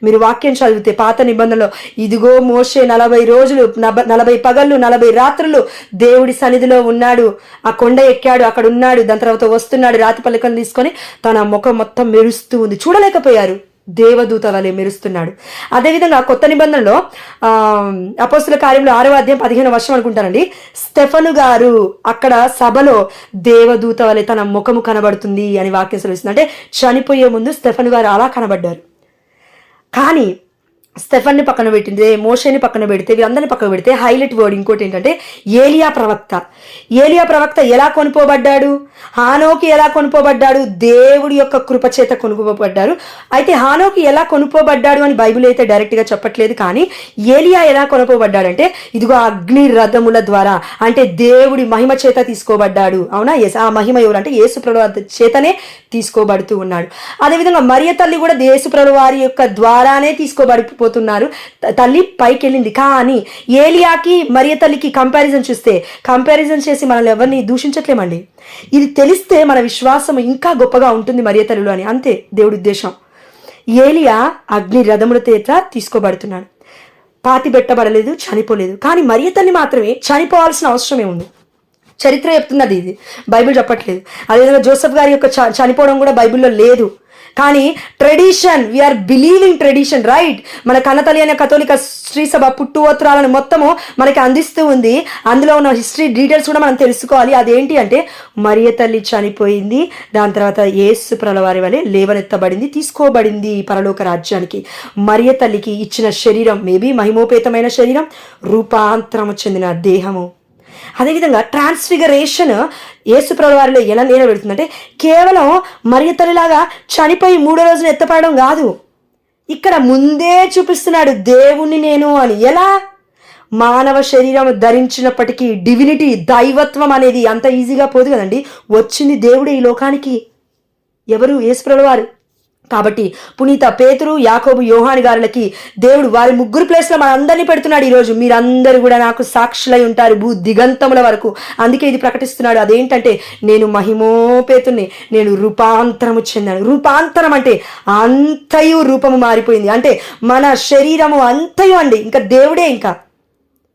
మీరు వాక్యం చదివితే పాత నిబంధనలో ఇదిగో మోషే 40 రోజులు 40 పగళ్ళు 40 రాత్రులు దేవుడి సన్నిధిలో ఉన్నాడు, ఆ కొండ ఎక్కాడు, అక్కడ ఉన్నాడు, దాని తర్వాత వస్తున్నాడు, రాతి పలకను తీసుకొని తన ముఖం మొత్తం మెరుస్తూ ఉంది, చూడలేకపోయారు, దేవదూత వలె మెరుస్తున్నాడు. అదేవిధంగా కొత్త నిబంధనలో అపోస్తుల కార్యంలో 6వ అధ్యాయం 15వ వచనం అనుకుంటానండి, స్టెఫను గారు అక్కడ సభలో దేవదూత వలె తన ముఖము కనబడుతుంది అని వాక్యం సెలవిస్తుంది. అంటే చనిపోయే ముందు స్టెఫను గారు అలా కనబడ్డారు. కానీ స్టెఫన్ని పక్కన పెట్టింది, మోషేని పక్కన పెడితే, వీరందరిని పక్కన పెడితే హైలైట్ వర్డ్ ఇంకోటి ఏంటంటే ఏలియా ప్రవక్త. ఏలియా ప్రవక్త ఎలా కొనుకోబడ్డాడు, హానోకి ఎలా కొనుకోబడ్డాడు, దేవుడి యొక్క కృపచేత కొనుకోబడ్డారు. అయితే హానోకి ఎలా కొనుకోబడ్డాడు అని బైబిల్ అయితే డైరెక్ట్గా చెప్పట్లేదు, కానీ ఏలియా ఎలా కొనుకోబడ్డాడంటే ఇదిగో అగ్ని రథముల ద్వారా, అంటే దేవుడి మహిమ చేత తీసుకోబడ్డాడు. అవునా? ఆ మహిమ ఎవరు అంటే యేసు ప్రభువు చేతనే తీసుకోబడుతూ ఉన్నాడు. అదేవిధంగా మరియ తల్లి కూడా యేసు ప్రభువు వారి యొక్క ద్వారానే తీసుకోబడిపోతున్నారు. తల్లి పైకి వెళ్ళింది. కానీ ఏలియాకి మరియ తల్లికి కంపారిజన్ చేసి మనల్ని ఎవరిని దూషించట్లేమండి. ఇది తెలిస్తే మన విశ్వాసం ఇంకా గొప్పగా ఉంటుంది మరియ తల్లిలో అని. అంతే దేవుడి ఉద్దేశం. ఏలియా అగ్ని రథముల చేత తీసుకోబడుతున్నాడు, పాతి పెట్టబడలేదు, చనిపోలేదు. కానీ మరియ తల్లి మాత్రమే చనిపోవాల్సిన అవసరమే ఉంది. చరిత్ర చెప్తున్నది, ఇది బైబిల్ చెప్పట్లేదు. అదేవిధంగా జోసెఫ్ గారి యొక్క చనిపోవడం కూడా బైబిల్లో లేదు. కానీ tradition, we are believing tradition, right? మన కన్నతల్లి అనే కథోలిక శ్రీ సభ పుట్టువత్రాలను మొత్తము మనకి అందిస్తూ ఉంది. అందులో ఉన్న హిస్టరీ డీటెయిల్స్ కూడా మనం తెలుసుకోవాలి. అదేంటి అంటే మరియ తల్లి చనిపోయింది, దాని తర్వాత యేసు ప్రభువారి వలె లేవనెత్తబడింది, తీసుకోబడింది పరలోక రాజ్యానికి. మరియ తల్లికి ఇచ్చిన శరీరం మేబీ మహిమోపేతమైన శరీరం, రూపాంతరము చెందిన దేహము. అదేవిధంగా ట్రాన్స్ఫిగరేషన్ యేసు ప్రభువారిలో ఎలా నిలబెడుతుందంటే కేవలం మరియ తల్లిలాగా చనిపోయి 3వ రోజున ఎత్తపడడం కాదు, ఇక్కడ ముందే చూపిస్తున్నాడు దేవుణ్ణి నేను అని. ఎలా? మానవ శరీరం ధరించినప్పటికీ డివినిటీ, దైవత్వం అనేది అంత ఈజీగా పోదు కదండి. వచ్చింది దేవుడే ఈ లోకానికి. ఎవరు? యేసు ప్రభువారు. కాబట్టి పునీత పేతురు, యాకోబు, యోహాను గారులకి దేవుడు వారి 3 ప్లేస్లో మన అందరినీ పెడుతున్నాడు. ఈరోజు మీరందరూ కూడా నాకు సాక్షులై ఉంటారు భూ దిగంతముల వరకు. అందుకే ఇది ప్రకటిస్తున్నాడు. అదేంటంటే నేను మహిమోపేతుని, నేను రూపాంతరము చెందాను. రూపాంతరం అంటే అంతయు రూపము మారిపోయింది, అంటే మన శరీరము అంతయు అండి. ఇంకా దేవుడే. ఇంకా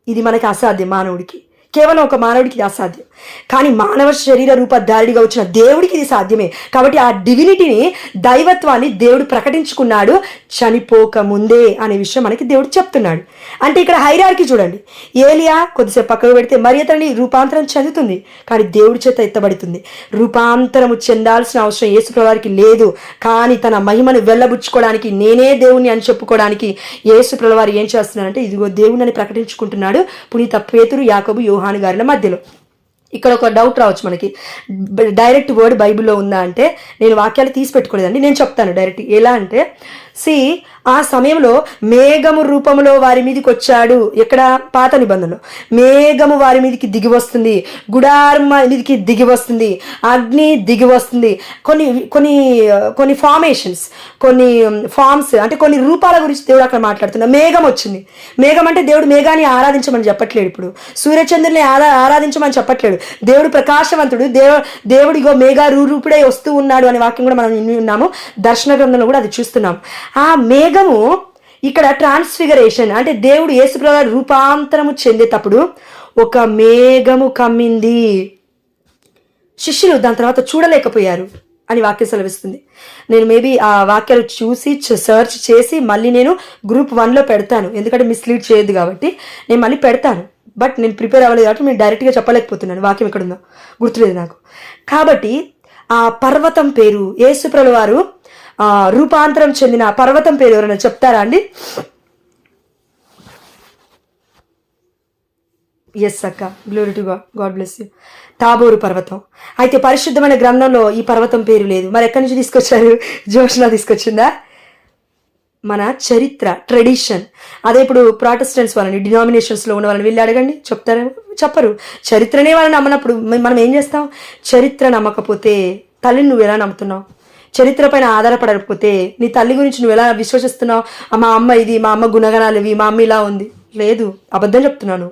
ఇది మనకి అసాధ్యం, మానవుడికి, కేవలం ఒక మానవుడికి ఇది అసాధ్యం. కానీ మానవ శరీర రూపధారిడిగా వచ్చిన దేవుడికి ఇది సాధ్యమే. కాబట్టి ఆ డివినిటీని, దైవత్వాన్ని దేవుడు ప్రకటించుకున్నాడు చనిపోక ముందే అనే విషయం మనకి దేవుడు చెప్తున్నాడు. అంటే ఇక్కడ హైరార్కీ చూడండి. ఏలియా కొద్దిసేపు పక్కకు పెడితే మరియ తల్లి రూపాంతరం చెందుతుంది, కానీ దేవుడి చేత ఎత్తబడుతుంది. రూపాంతరము చెందాల్సిన అవసరం యేసు ప్రభువారికి లేదు. కానీ తన మహిమను వెళ్ళబుచ్చుకోవడానికి, నేనే దేవుణ్ణి అని చెప్పుకోవడానికి యేసు ప్రభువారు ఏం చేస్తున్నారంటే ఇదిగో దేవుణ్ణి అని ప్రకటించుకుంటున్నాడు పునీత పేతురు, యాకోబు, యోహాను గారుల మధ్యలో. ఇక్కడ ఒక డౌట్ రావచ్చు మనకి, డైరెక్ట్ వర్డ్ బైబిల్లో ఉందా అంటే నేను వాక్యాలు తీసి పెట్టుకోలేదండి, నేను చెప్తాను డైరెక్ట్. ఎలా అంటే ఆ సమయంలో మేఘము రూపంలో వారి మీదకి వచ్చాడు. ఎక్కడ? పాత నిబంధనలో మేఘము వారి మీదకి దిగి వస్తుంది, గుడారం మీదకి దిగి వస్తుంది, అగ్ని దిగి వస్తుంది. కొన్ని కొన్ని కొన్ని ఫార్మేషన్స్, కొన్ని ఫార్మ్స్, అంటే కొన్ని రూపాల గురించి దేవుడు అక్కడ మాట్లాడుతున్నాడు. మేఘం వచ్చింది. మేఘం అంటే దేవుడు మేఘాన్ని ఆరాధించమని చెప్పట్లేడు, ఇప్పుడు సూర్యచంద్రుని ఆరాధించమని చెప్పట్లేడు. దేవుడు ప్రకాశవంతుడు, దేవుడిగో మేఘ రూపుడై వస్తూ ఉన్నాడు అనే వాక్యం కూడా మనం విని ఉన్నాము. దర్శన గ్రంథంలో కూడా అది చూస్తున్నాం. ఆ మేఘము ఇక్కడ ట్రాన్స్ఫిగరేషన్, అంటే దేవుడు యేసు ప్రభువు రూపాంతరము చెందేటప్పుడు ఒక మేఘము కమ్మింది, శిష్యులు దాని తర్వాత చూడలేకపోయారు అని వాక్యం సెలవిస్తుంది. నేను మేబీ ఆ వాక్యాలు చూసి సర్చ్ చేసి మళ్ళీ నేను గ్రూప్ 1లో పెడతాను, ఎందుకంటే మిస్లీడ్ చేయొద్దు కాబట్టి నేను మళ్ళీ పెడతాను. బట్ నేను ప్రిపేర్ అవ్వలేదు కాబట్టి నేను డైరెక్ట్గా చెప్పలేకపోతున్నాను, వాక్యం ఎక్కడుందో గుర్తులేదు నాకు. కాబట్టి ఆ పర్వతం పేరు, యేసు ప్రభువు వారు రూపాంతరం చెందిన పర్వతం పేరు ఎవరైనా చెప్తారా అండి? ఎస్ అక్క, glory to God, God bless you. తాబోరు పర్వతం. అయితే పరిశుద్ధమైన గ్రంథంలో ఈ పర్వతం పేరు లేదు. మరి ఎక్కడి నుంచి తీసుకొచ్చారు? జోష్నా తీసుకొచ్చిందా? మన చరిత్ర, ట్రెడిషన్. అదే ఇప్పుడు ప్రాటెస్టెంట్స్ వాళ్ళని, డినామినేషన్స్లో ఉన్న వాళ్ళని వెళ్ళి అడగండి, చెప్తారేమో? చెప్పరు. చరిత్రనే వాళ్ళని నమ్మనప్పుడు మనం ఏం చేస్తాం? చరిత్ర నమ్మకపోతే తల్లిని నువ్వు ఎలా నమ్ముతున్నావు? చరిత్ర పైన ఆధారపడకపోతే నీ తల్లి గురించి నువ్వు ఎలా విశ్వసిస్తున్నావు? మా అమ్మ ఇది, మా అమ్మ గుణగణాలు ఇవి, మా అమ్మ ఇలా ఉంది. లేదు, అబద్ధం చెప్తున్నాను.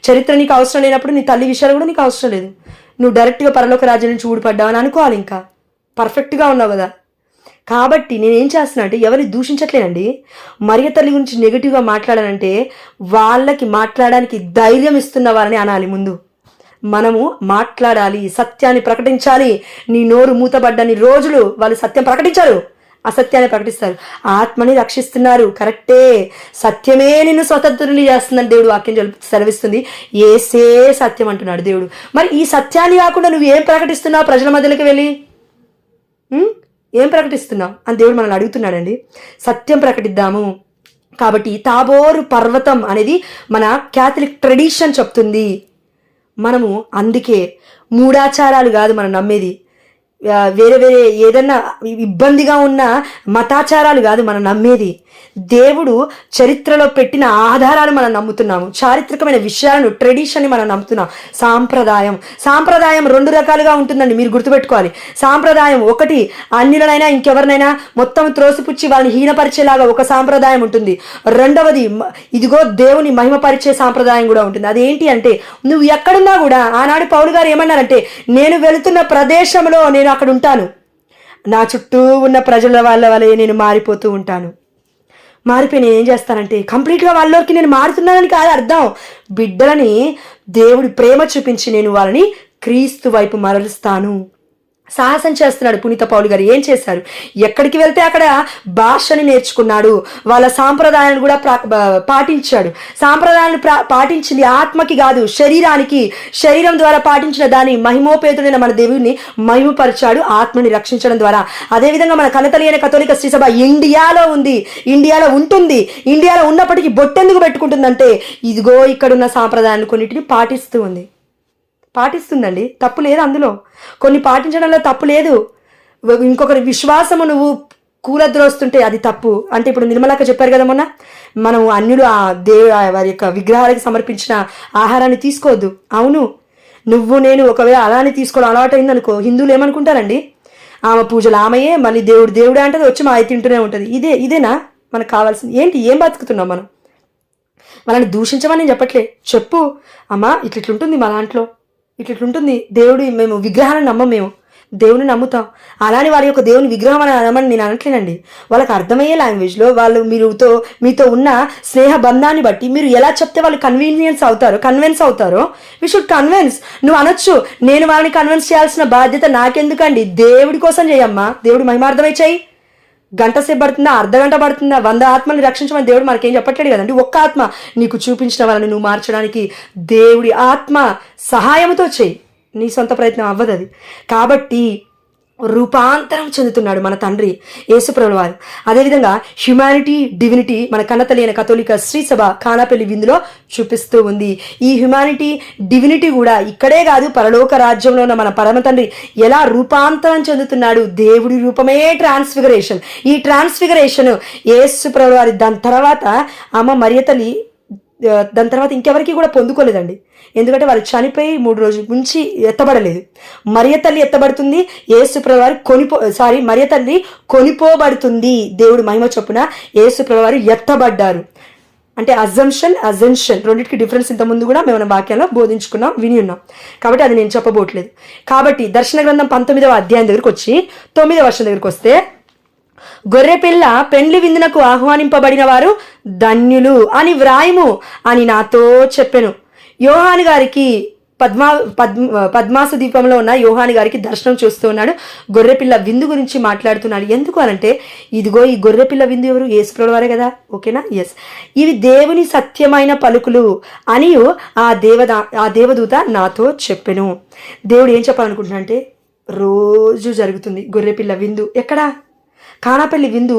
చరిత్ర నీకు అవసరం లేనప్పుడు నీ తల్లి విషయాలు కూడా నీకు అవసరం లేదు. నువ్వు డైరెక్ట్గా పరలోక రాజ్యం నుంచి ఊడిపడ్డావు అని అనుకోవాలి. ఇంకా పర్ఫెక్ట్గా ఉన్నావు కదా. కాబట్టి నేనేం చేస్తున్నా అంటే, ఎవరిని దూషించట్లేనండి. మరియ తల్లి గురించి నెగిటివ్గా మాట్లాడానంటే వాళ్ళకి మాట్లాడడానికి ధైర్యం ఇస్తున్న వారని అనాలి. ముందు మనము మాట్లాడాలి, సత్యాన్ని ప్రకటించాలి. నీ నోరు మూతబడ్డని రోజులు వాళ్ళు సత్యం ప్రకటించారు, అసత్యాన్ని ప్రకటిస్తారు. ఆత్మని రక్షిస్తున్నారు, కరెక్టే. సత్యమే నిన్ను స్వతంత్రుని చేస్తుందని దేవుడు వాక్యం సెలవిస్తుంది. ఏసే సత్యం అంటున్నాడు దేవుడు. మరి ఈ సత్యాన్ని కాకుండా నువ్వు ఏం ప్రకటిస్తున్నావు? ప్రజల మధ్యలోకి వెళ్ళి ఏం ప్రకటిస్తున్నావు అని దేవుడు మనల్ని అడుగుతున్నాడండి. సత్యం ప్రకటిద్దాము. కాబట్టి తాబోరు పర్వతం అనేది మన క్యాథలిక్ ట్రెడిషన్ చెప్తుంది. మనము అందుకే మూఢాచారాలు కాదు మనం నమ్మేది, వేరే వేరే ఏదన్నా ఇబ్బందిగా ఉన్న మతాచారాలు కాదు మనం నమ్మేది. దేవుడు చరిత్రలో పెట్టిన ఆధారాలు మనం నమ్ముతున్నాము. చారిత్రకమైన విషయాలను, ట్రెడిషన్ని మనం నమ్ముతున్నాం. సాంప్రదాయం 2 రకాలుగా ఉంటుందండి, మీరు గుర్తుపెట్టుకోవాలి. సాంప్రదాయం ఒకటి, అన్యులనైనా ఇంకెవరినైనా మొత్తం త్రోసిపుచ్చి వాళ్ళని హీనపరిచేలాగా ఒక సాంప్రదాయం ఉంటుంది. రెండవది, ఇదిగో దేవుని మహిమపరిచే సాంప్రదాయం కూడా ఉంటుంది. అదేంటి అంటే, నువ్వు ఎక్కడున్నా కూడా, ఆనాడు పౌలు గారు ఏమన్నారంటే, నేను వెళుతున్న ప్రదేశంలో నేను అక్కడ ఉంటాను, నా చుట్టూ ఉన్న ప్రజల వాళ్ళ వలె నేను మారిపోతూ ఉంటాను. మారిపోయి నేను ఏం చేస్తానంటే, కంప్లీట్గా వాళ్ళలోకి నేను మారుతున్నానని కాదు అర్థం. బిడ్డలని దేవుడి ప్రేమ చూపించి నేను వాళ్ళని క్రీస్తు వైపు మరలుస్తాను. సాహసం చేస్తున్నాడు పునీత పౌలు గారు. ఏం చేశారు? ఎక్కడికి వెళ్తే అక్కడ భాషని నేర్చుకున్నాడు, వాళ్ళ సాంప్రదాయాలను కూడా పాటించాడు. సాంప్రదాయాలను పాటించింది ఆత్మకి కాదు, శరీరానికి. శరీరం ద్వారా పాటించిన దాన్ని మహిమోపేతుడైన మన దేవుడిని మహిమపరిచాడు ఆత్మని రక్షించడం ద్వారా. అదేవిధంగా మన కన్నతల్లి కథోలిక శ్రీ సభ ఇండియాలో ఉంది, ఇండియాలో ఉంటుంది. ఇండియాలో ఉన్నప్పటికీ బొట్టెందుకు పెట్టుకుంటుందంటే, ఇదిగో ఇక్కడున్న సాంప్రదాయాన్ని కొన్నిటిని పాటిస్తుందండి. తప్పు లేదు అందులో, కొన్ని పాటించడంలో తప్పు లేదు. ఇంకొకరి విశ్వాసము నువ్వు కూలద్రోస్తుంటే అది తప్పు. అంటే ఇప్పుడు నిర్మలక్క చెప్పారు కదా మొన్న, మనం అన్యులు వారి యొక్క విగ్రహాలకు సమర్పించిన ఆహారాన్ని తీసుకోవద్దు. అవును, నువ్వు నేను ఒకవేళ అలానే తీసుకోవడం అలవాటు అయిందనుకో, హిందువులు ఏమనుకుంటారండి? ఆమె పూజలు ఆమెయే, మళ్ళీ దేవుడే అంటది, వచ్చి మా అయి తింటూనే ఉంటుంది. ఇదేనా మనకు కావాల్సింది? ఏంటి, ఏం బతుకుతున్నాం మనం? వాళ్ళని దూషించమని నేను చెప్పట్లే. చెప్పు, అమ్మా ఇట్లుంటుంది మా దాంట్లో, ఇట్లుంటుంది. దేవుడి మేము విగ్రహాలను నమ్మం, మేము దేవుని నమ్ముతాం. అలానే వారి యొక్క దేవుని విగ్రహం అని అనమని నేను అనట్లేనండి. వాళ్ళకి అర్థమయ్యే లాంగ్వేజ్లో వాళ్ళు మీతో ఉన్న స్నేహ బంధాన్ని బట్టి మీరు ఎలా చెప్తే వాళ్ళు కన్వీన్స్ అవుతారో వి షుడ్ కన్విన్స్. నువ్వు అనొచ్చు, నేను వాళ్ళని కన్విన్స్ చేయాల్సిన బాధ్యత నాకెందుకండి? దేవుడి కోసం చేయమ్మా, దేవుడి మహిమార్థమై చేయి. గంట సేపు పడుతుందా, అర్ధగంట పడుతుందా, 100 ఆత్మల్ని రక్షించమని దేవుడు మనకేం చెప్పట్లేడు కదండి. ఒక్క ఆత్మ నీకు చూపించిన వాళ్ళని నువ్వు మార్చడానికి దేవుడి ఆత్మ సహాయంతో చెయ్యి, నీ సొంత ప్రయత్నం అవ్వదు అది. కాబట్టి రూపాంతరం చెందుతున్నాడు మన తండ్రి యేసుప్రభుల వారు. అదేవిధంగా హ్యుమానిటీ, డివినిటీ మన కన్నతల్లి అయిన కథోలిక శ్రీ సభ కానాపల్లి విందులో చూపిస్తూ ఉంది. ఈ హ్యుమానిటీ, డివినిటీ కూడా ఇక్కడే కాదు, పరలోక రాజ్యంలో ఉన్న మన పరమ తండ్రి ఎలా రూపాంతరం చెందుతున్నాడు. దేవుడి రూపమే ట్రాన్స్ఫిగరేషన్. ఈ ట్రాన్స్ఫిగరేషన్ యేసుప్రభుల వారి దాని తర్వాత అమ్మ మరియ తల్లి దాని తర్వాత ఇంకెవరికి కూడా పొందుకోలేదండి. ఎందుకంటే వాళ్ళు చనిపోయి 3 రోజుల నుంచి ఎత్తబడలేదు. మరియ తల్లి ఎత్తబడుతుంది, యేసుప్రభుల వారు మరియ తల్లి కొనిపోబడుతుంది. దేవుడు మహిమ చొప్పున యేసుప్రభుల వారు ఎత్తబడ్డారు. అంటే అజంప్షన్ రెండింటికి డిఫరెన్స్ ఇంతకుముందు కూడా మేము వాక్యాల్లో బోధించుకున్నాం, విని ఉన్నాం. కాబట్టి అది నేను చెప్పబోట్లేదు. కాబట్టి దర్శన గ్రంథం 19వ అధ్యాయం దగ్గరికి వచ్చి 9వ వర్షం దగ్గరికి వస్తే, గొర్రెపిల్ల పెండ్లి విందునకు ఆహ్వానింపబడిన వారు ధన్యులు అని వ్రాయము అని నాతో చెప్పెను. యోహాను గారికి పద్మాసు దీపంలో ఉన్న యోహాను గారికి దర్శనం చూస్తూ ఉన్నాడు. గొర్రెపిల్ల విందు గురించి మాట్లాడుతున్నాడు. ఎందుకు అనంటే, ఇదిగో ఈ గొర్రెపిల్ల విందు ఎవరు? యేసుప్రభుల వారే కదా. ఓకేనా? ఎస్. ఇవి దేవుని సత్యమైన పలుకులు అని ఆ దేవదూత నాతో చెప్పెను. దేవుడు ఏం చెప్పాలనుకుంటున్నా అంటే, రోజు జరుగుతుంది గొర్రెపిల్ల విందు. ఎక్కడా? కానాపల్లి విందు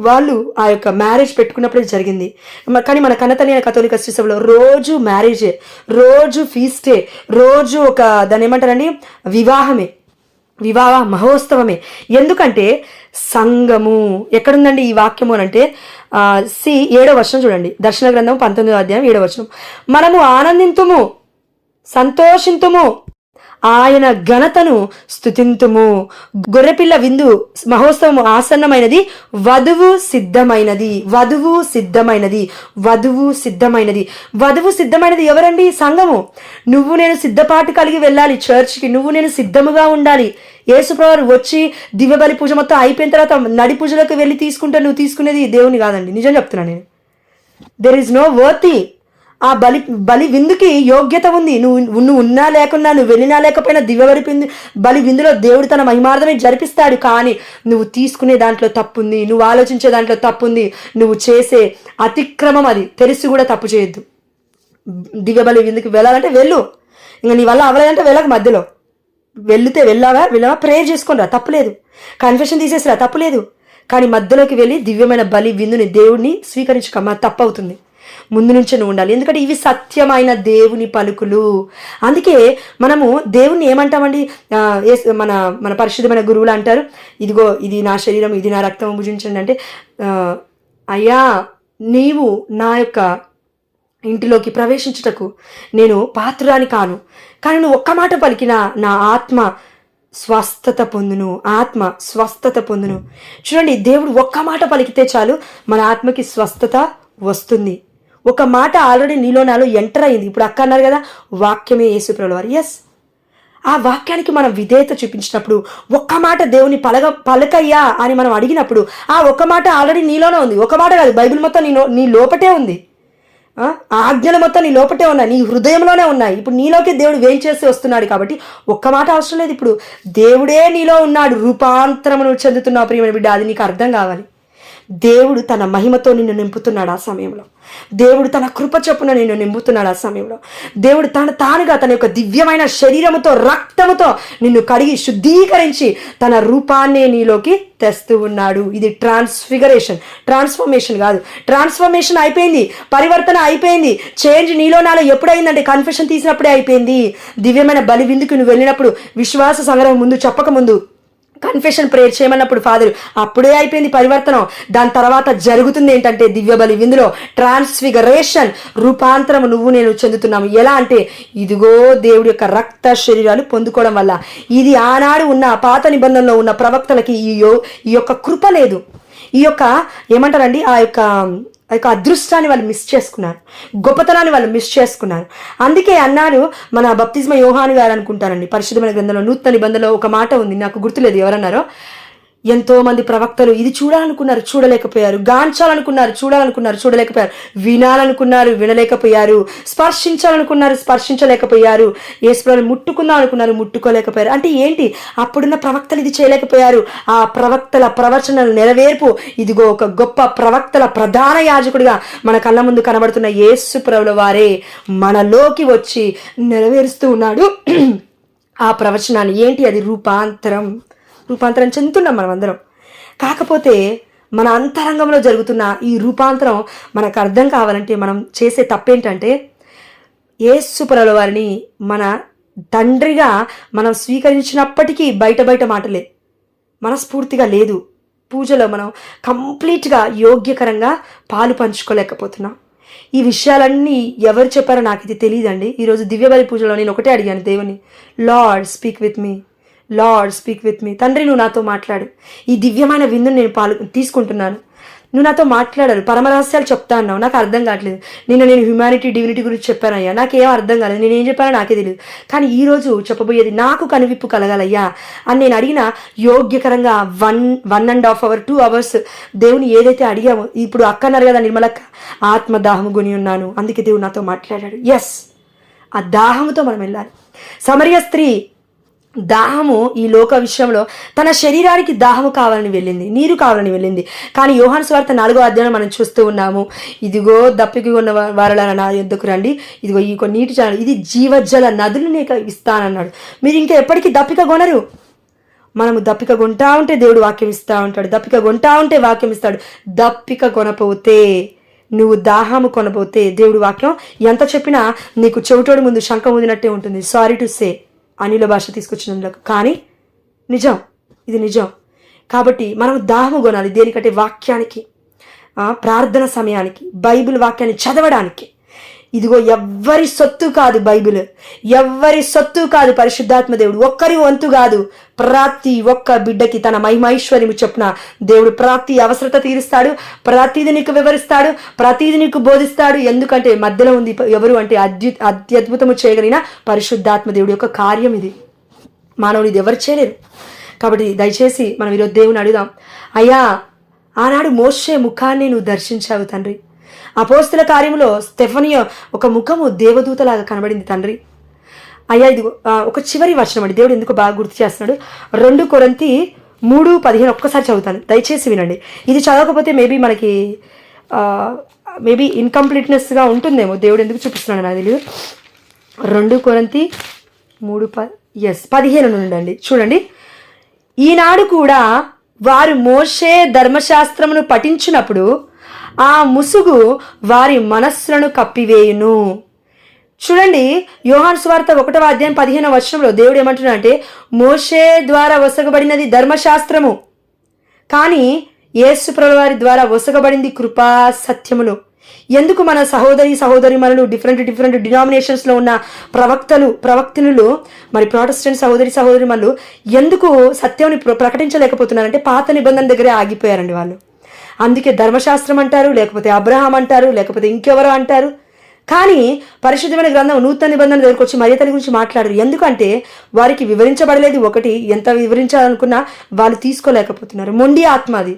వాళ్ళు ఆ యొక్క మ్యారేజ్ పెట్టుకున్నప్పుడే జరిగింది. కానీ మన కన్నతల్లి అయిన కథోలిక శ్రీసభలో రోజు మ్యారేజే, రోజు ఫీస్టే, రోజు ఒక దాన్ని ఏమంటారండి వివాహ మహోత్సవమే. ఎందుకంటే సంఘము ఎక్కడుందండి ఈ వాక్యము అని అంటే 7వ వచనం చూడండి, దర్శన గ్రంథం 19వ అధ్యాయం 7వ వచనం. మనము ఆనందింతుము, సంతోషింతుము, ఆయన ఘనతను స్తుతింతుము. గొర్రెపిల్ల విందు మహోత్సవము ఆసన్నమైనది, వధువు సిద్ధమైనది. వధువు సిద్ధమైనది, వధువు సిద్ధమైనది. వధువు సిద్ధమైనది ఎవరండి? సంఘము. నువ్వు నేను సిద్ధపాటు కలిగి వెళ్ళాలి చర్చ్కి. నువ్వు నేను సిద్ధముగా ఉండాలి. యేసుప్రభువు వచ్చి దివ్యబలి పూజ మొత్తం అయిపోయిన తర్వాత నడి పూజలకు వెళ్ళి తీసుకుంటే నువ్వు తీసుకునేది దేవుని కాదండి. నిజం చెప్తున్నాను నేను. There is no worthy. ఆ బలి విందుకి యోగ్యత ఉంది. నువ్వు ఉన్నా లేకున్నా, నువ్వు వెళ్ళినా లేకపోయినా బలి విందులో దేవుడు తన మహిమార్థమే జరిపిస్తాడు. కానీ నువ్వు తీసుకునే దాంట్లో తప్పుంది, నువ్వు ఆలోచించే దాంట్లో తప్పుంది, నువ్వు చేసే అతిక్రమం అది. తెలిసి కూడా తప్పు చేయొద్దు. దివ్యబలి విందుకి వెళ్ళాలంటే వెళ్ళు, ఇంకా నీ వల్ల అవ్వలేదంటే వెళ్ళక. మధ్యలో వెళ్ళావా ప్రేయర్ చేసుకుని రా, తప్పులేదు. కన్ఫెషన్ తీసేసిరా, తప్పులేదు. కానీ మధ్యలోకి వెళ్ళి దివ్యమైన బలి విందుని దేవుడిని స్వీకరించుకమ్మా, తప్పు అవుతుంది. ముందు నుంచే నువ్వు ఉండాలి. ఎందుకంటే ఇవి సత్యమైన దేవుని పలుకులు. అందుకే మనము దేవుణ్ణి ఏమంటామండి? మన మన పరిశుద్ధమైన గురువులు అంటారు, ఇదిగో ఇది నా శరీరం, ఇది నా రక్తం, భుజించండి అంటే, అయ్యా నీవు నా యొక్క ఇంటిలోకి ప్రవేశించుటకు నేను పాత్రురాని కాను, కానీ నువ్వు ఒక్క మాట పలికినా నా ఆత్మ స్వస్థత పొందును, ఆత్మ స్వస్థత పొందును. చూడండి, దేవుడు ఒక్క మాట పలికితే చాలు మన ఆత్మకి స్వస్థత వస్తుంది. ఒక మాట ఆల్రెడీ నీలో నాలో ఎంటర్ అయింది. ఇప్పుడు అక్క అన్నారు కదా, వాక్యమే యేసుప్రభుల వారు. ఎస్, ఆ వాక్యానికి మనం విధేయత చూపించినప్పుడు, ఒక్క మాట దేవుని పలకయ్యా అని మనం అడిగినప్పుడు, ఆ ఒక్క మాట ఆల్రెడీ నీలోనే ఉంది. ఒక మాట కాదు, బైబిల్ మొత్తం నీ లోపటే ఉంది. ఆజ్ఞలు మొత్తం నీ లోపటే ఉన్నాయి, నీ హృదయంలోనే ఉన్నాయి. ఇప్పుడు నీలోకి దేవుడు వేయి చేసి వస్తున్నాడు కాబట్టి ఒక్క మాట అవసరం లేదు. ఇప్పుడు దేవుడే నీలో ఉన్నాడు, రూపాంతరమును చెందుతున్నావు ప్రియమైన బిడ్డ. అది నీకు అర్థం కావాలి. దేవుడు తన మహిమతో నిన్ను నింపుతున్నాడు ఆ సమయంలో. దేవుడు తన కృప చొప్పున నిన్ను నింపుతున్నాడు ఆ సమయంలో. దేవుడు తానుగా తన యొక్క దివ్యమైన శరీరముతో, రక్తముతో నిన్ను కడిగి శుద్ధీకరించి తన రూపాన్నే నీలోకి తెస్తూ ఉన్నాడు. ఇది ట్రాన్స్ఫర్మేషన్ కాదు. ట్రాన్స్ఫర్మేషన్ అయిపోయింది, పరివర్తన అయిపోయింది. చేంజ్ నీలో నాలో ఎప్పుడైందంటే కన్ఫెషన్ తీసినప్పుడే అయిపోయింది. దివ్యమైన బలి విందుకు నువ్వు వెళ్ళినప్పుడు, విశ్వాస సంగ్రహం ముందు చెప్పక ముందు కన్ఫెషన్ ప్రేయర్ చేయమన్నప్పుడు ఫాదర్, అప్పుడే అయిపోయింది పరివర్తనం. దాని తర్వాత జరుగుతుంది ఏంటంటే దివ్య బలి విందులో ట్రాన్స్ఫిగరేషన్, రూపాంతరము నువ్వు నేను చెందుతున్నాము. ఎలా అంటే, ఇదిగో దేవుడి యొక్క రక్త శరీరాలు పొందుకోవడం వల్ల. ఇది ఆనాడు ఉన్న పాత నిబంధనలో ఉన్న ప్రవక్తలకి ఈ యొక్క కృప లేదు. ఈ యొక్క ఏమంటారండి, ఆ యొక్క అదృష్టాన్ని వాళ్ళు మిస్ చేసుకున్నారు, గొప్పతనాన్ని వాళ్ళు మిస్ చేసుకున్నారు. అందుకే అన్నారు మన బప్తిస్మ యోహాను గారు అనుకుంటారండి, పరిశుద్ధమైన గ్రంథంలో నూతన నిబంధనలో ఒక మాట ఉంది, నాకు గుర్తులేదు ఎవరన్నారో. ఎంతో మంది ప్రవక్తలు ఇది చూడాలనుకున్నారు, చూడలేకపోయారు. గాంచాలనుకున్నారు, చూడలేకపోయారు. వినాలనుకున్నారు, వినలేకపోయారు. స్పర్శించాలనుకున్నారు, స్పర్శించలేకపోయారు. యేసుప్రభుని ముట్టుకుందాం అనుకున్నారు, ముట్టుకోలేకపోయారు. అంటే ఏంటి? అప్పుడున్న ప్రవక్తలు ఇది చేయలేకపోయారు. ఆ ప్రవక్తల ప్రవచనాలు నెరవేర్పు, ఇదిగో ఒక గొప్ప ప్రవక్తల ప్రధాన యాజకుడిగా మన కళ్ళ ముందు కనబడుతున్న యేసుప్రభుల వారే మనలోకి వచ్చి నెరవేరుస్తూ ఉన్నాడు ఆ ప్రవచనాన్ని. ఏంటి అది? రూపాంతరం చెందుతున్నాం మనం అందరం. కాకపోతే మన అంతరంగంలో జరుగుతున్న ఈ రూపాంతరం మనకు అర్థం కావాలంటే మనం చేసే తప్పేంటంటే, యేసుప్రభుల వారిని మన తండ్రిగా మనం స్వీకరించినప్పటికీ బయట మాటలే, మనస్ఫూర్తిగా లేదు. పూజలో మనం కంప్లీట్గా యోగ్యకరంగా పాలు పంచుకోలేకపోతున్నాం. ఈ విషయాలన్నీ ఎవరు చెప్పారో నాకు ఇది తెలియదండి. ఈరోజు దివ్యబలి పూజలో నేను ఒకటే అడిగాను దేవుని, లార్డ్ స్పీక్ విత్ మీ. తండ్రి, నువ్వు నాతో మాట్లాడు. ఈ దివ్యమైన విందుని నేను తీసుకుంటున్నాను. నువ్వు నాతో మాట్లాడారు, పరమరహస్యాలు చెప్తా అన్నావు, నాకు అర్థం కావట్లేదు. నేను హ్యుమానిటీ, డివినిటీ గురించి చెప్పానయ్యా, నాకేం అర్థం కాలేదు. నేనేం చెప్పానో నాకే తెలియదు. కానీ ఈరోజు చెప్పబోయేది నాకు కనువిప్పు కలగాలయ్యా అని నేను అడిగిన యోగ్యకరంగా 1.5 hours 2 hours దేవుని ఏదైతే అడిగామో, ఇప్పుడు అక్కన్నారు కదా నిర్మలక్క, ఆత్మదాహము కొని ఉన్నాను, అందుకే దేవుడు నాతో మాట్లాడాడు. ఎస్, ఆ దాహముతో మనం వెళ్ళాలి. సమరయ స్త్రీ దాహము ఈ లోక విషయంలో తన శరీరానికి దాహము కావాలని వెళ్ళింది, నీరు కావాలని వెళ్ళింది. కానీ యోహాను సువార్త 4వ అధ్యాయం మనం చూస్తూ ఉన్నాము, ఇదిగో దప్పికి ఉన్న వారలారా నా యొద్దకు రండి, ఇదిగో ఈ నీటి చాలు, ఇది జీవజల నదులు నీకు ఇస్తానన్నాడు. మీరు ఇంకా ఎప్పటికీ దప్పిక కొనరు. మనము దప్పిక కొంటా ఉంటే దేవుడు వాక్యం ఇస్తూ ఉంటాడు, దప్పిక కొంటా ఉంటే వాక్యం ఇస్తాడు. దప్పిక కొనపోతే, నువ్వు దాహము కొనపోతే దేవుడు వాక్యం ఎంత చెప్పినా నీకు చెవిటోడి ముందు శంఖం ఊదినట్టే ఉంటుంది. సారీ టు సే, అనిల భాష తీసుకొచ్చినందుకు, కానీ నిజం, ఇది నిజం. కాబట్టి మనం దాహము కొనాలి. దేనికంటే వాక్యానికి, ప్రార్థన సమయానికి, బైబిల్ వాక్యాన్ని చదవడానికి. ఇదిగో ఎవ్వరి సొత్తు కాదు బైబిల్, ఎవ్వరి సొత్తు కాదు పరిశుద్ధాత్మ దేవుడు, ఒక్కరి వంతు కాదు. ప్రతి ఒక్క బిడ్డకి తన మహిమైశ్వర్యము చొప్పున దేవుడు ప్రతి అవసరత తీరుస్తాడు, ప్రతిది నీకు వివరిస్తాడు, ప్రతిది నీకు బోధిస్తాడు. ఎందుకంటే మధ్యలో ఉంది ఎవరు అంటే అత్యద్భుతము చేయగలిగిన పరిశుద్ధాత్మ దేవుడి యొక్క కార్యం ఇది. మానవుడు ఇది ఎవరు చేయలేరు. కాబట్టి దయచేసి మనం ఈరోజు దేవుని అడుగుదాం, అయ్యా ఆనాడు మోషే ముఖాన్ని నువ్వు దర్శించావు తండ్రి. అపోస్తుల కార్యంలో స్టెఫనియో ఒక ముఖము దేవదూతలాగా కనబడింది తండ్రి. అయ్యా ఇది ఒక చివరి వచనం అండి, దేవుడు ఎందుకు బాగా గుర్తు చేస్తున్నాడు. 2 కొరింథీ 3:15 ఒక్కసారి చదువుతాను, దయచేసి వినండి. ఇది చదవకపోతే మనకి మేబీ ఇన్కంప్లీట్నెస్గా ఉంటుందేమో, దేవుడు ఎందుకు చూపిస్తున్నాడు నాకు తెలియదు. 2 కొరింథీ 3:15 నుండి చూడండి. ఈనాడు కూడా వారు మోషే ధర్మశాస్త్రమును పఠించినప్పుడు ఆ ముసుగు వారి మనస్సులను కప్పివేయును. చూడండి, యోహాను సువార్త 1:15 దేవుడు ఏమంటున్నాడంటే, మోషే ద్వారా వసగబడినది ధర్మశాస్త్రము, కానీ యేసు ప్రభువు వారి ద్వారా వసగబడింది కృపా సత్యములు. ఎందుకు మన సహోదరి మనలు డిఫరెంట్ డినామినేషన్స్లో ఉన్న ప్రవక్తనులు మరి ప్రొటెస్టెంట్ సహోదరి మనలు ఎందుకు సత్యాన్ని ప్రకటించలేకపోతున్నారంటే పాత నిబంధన దగ్గరే ఆగిపోయారండి వాళ్ళు. అందుకే ధర్మశాస్త్రం అంటారు, లేకపోతే అబ్రహాం అంటారు, లేకపోతే ఇంకెవరో అంటారు. కానీ పరిశుద్ధమైన గ్రంథం నూతన నిబంధన దగ్గరకు వచ్చి మర్యాదల గురించి మాట్లాడరు. ఎందుకంటే వారికి వివరించబడలేదు. ఒకటి, ఎంత వివరించాలనుకున్నా వాళ్ళు తీసుకోలేకపోతున్నారు. మొండి ఆత్మ అది.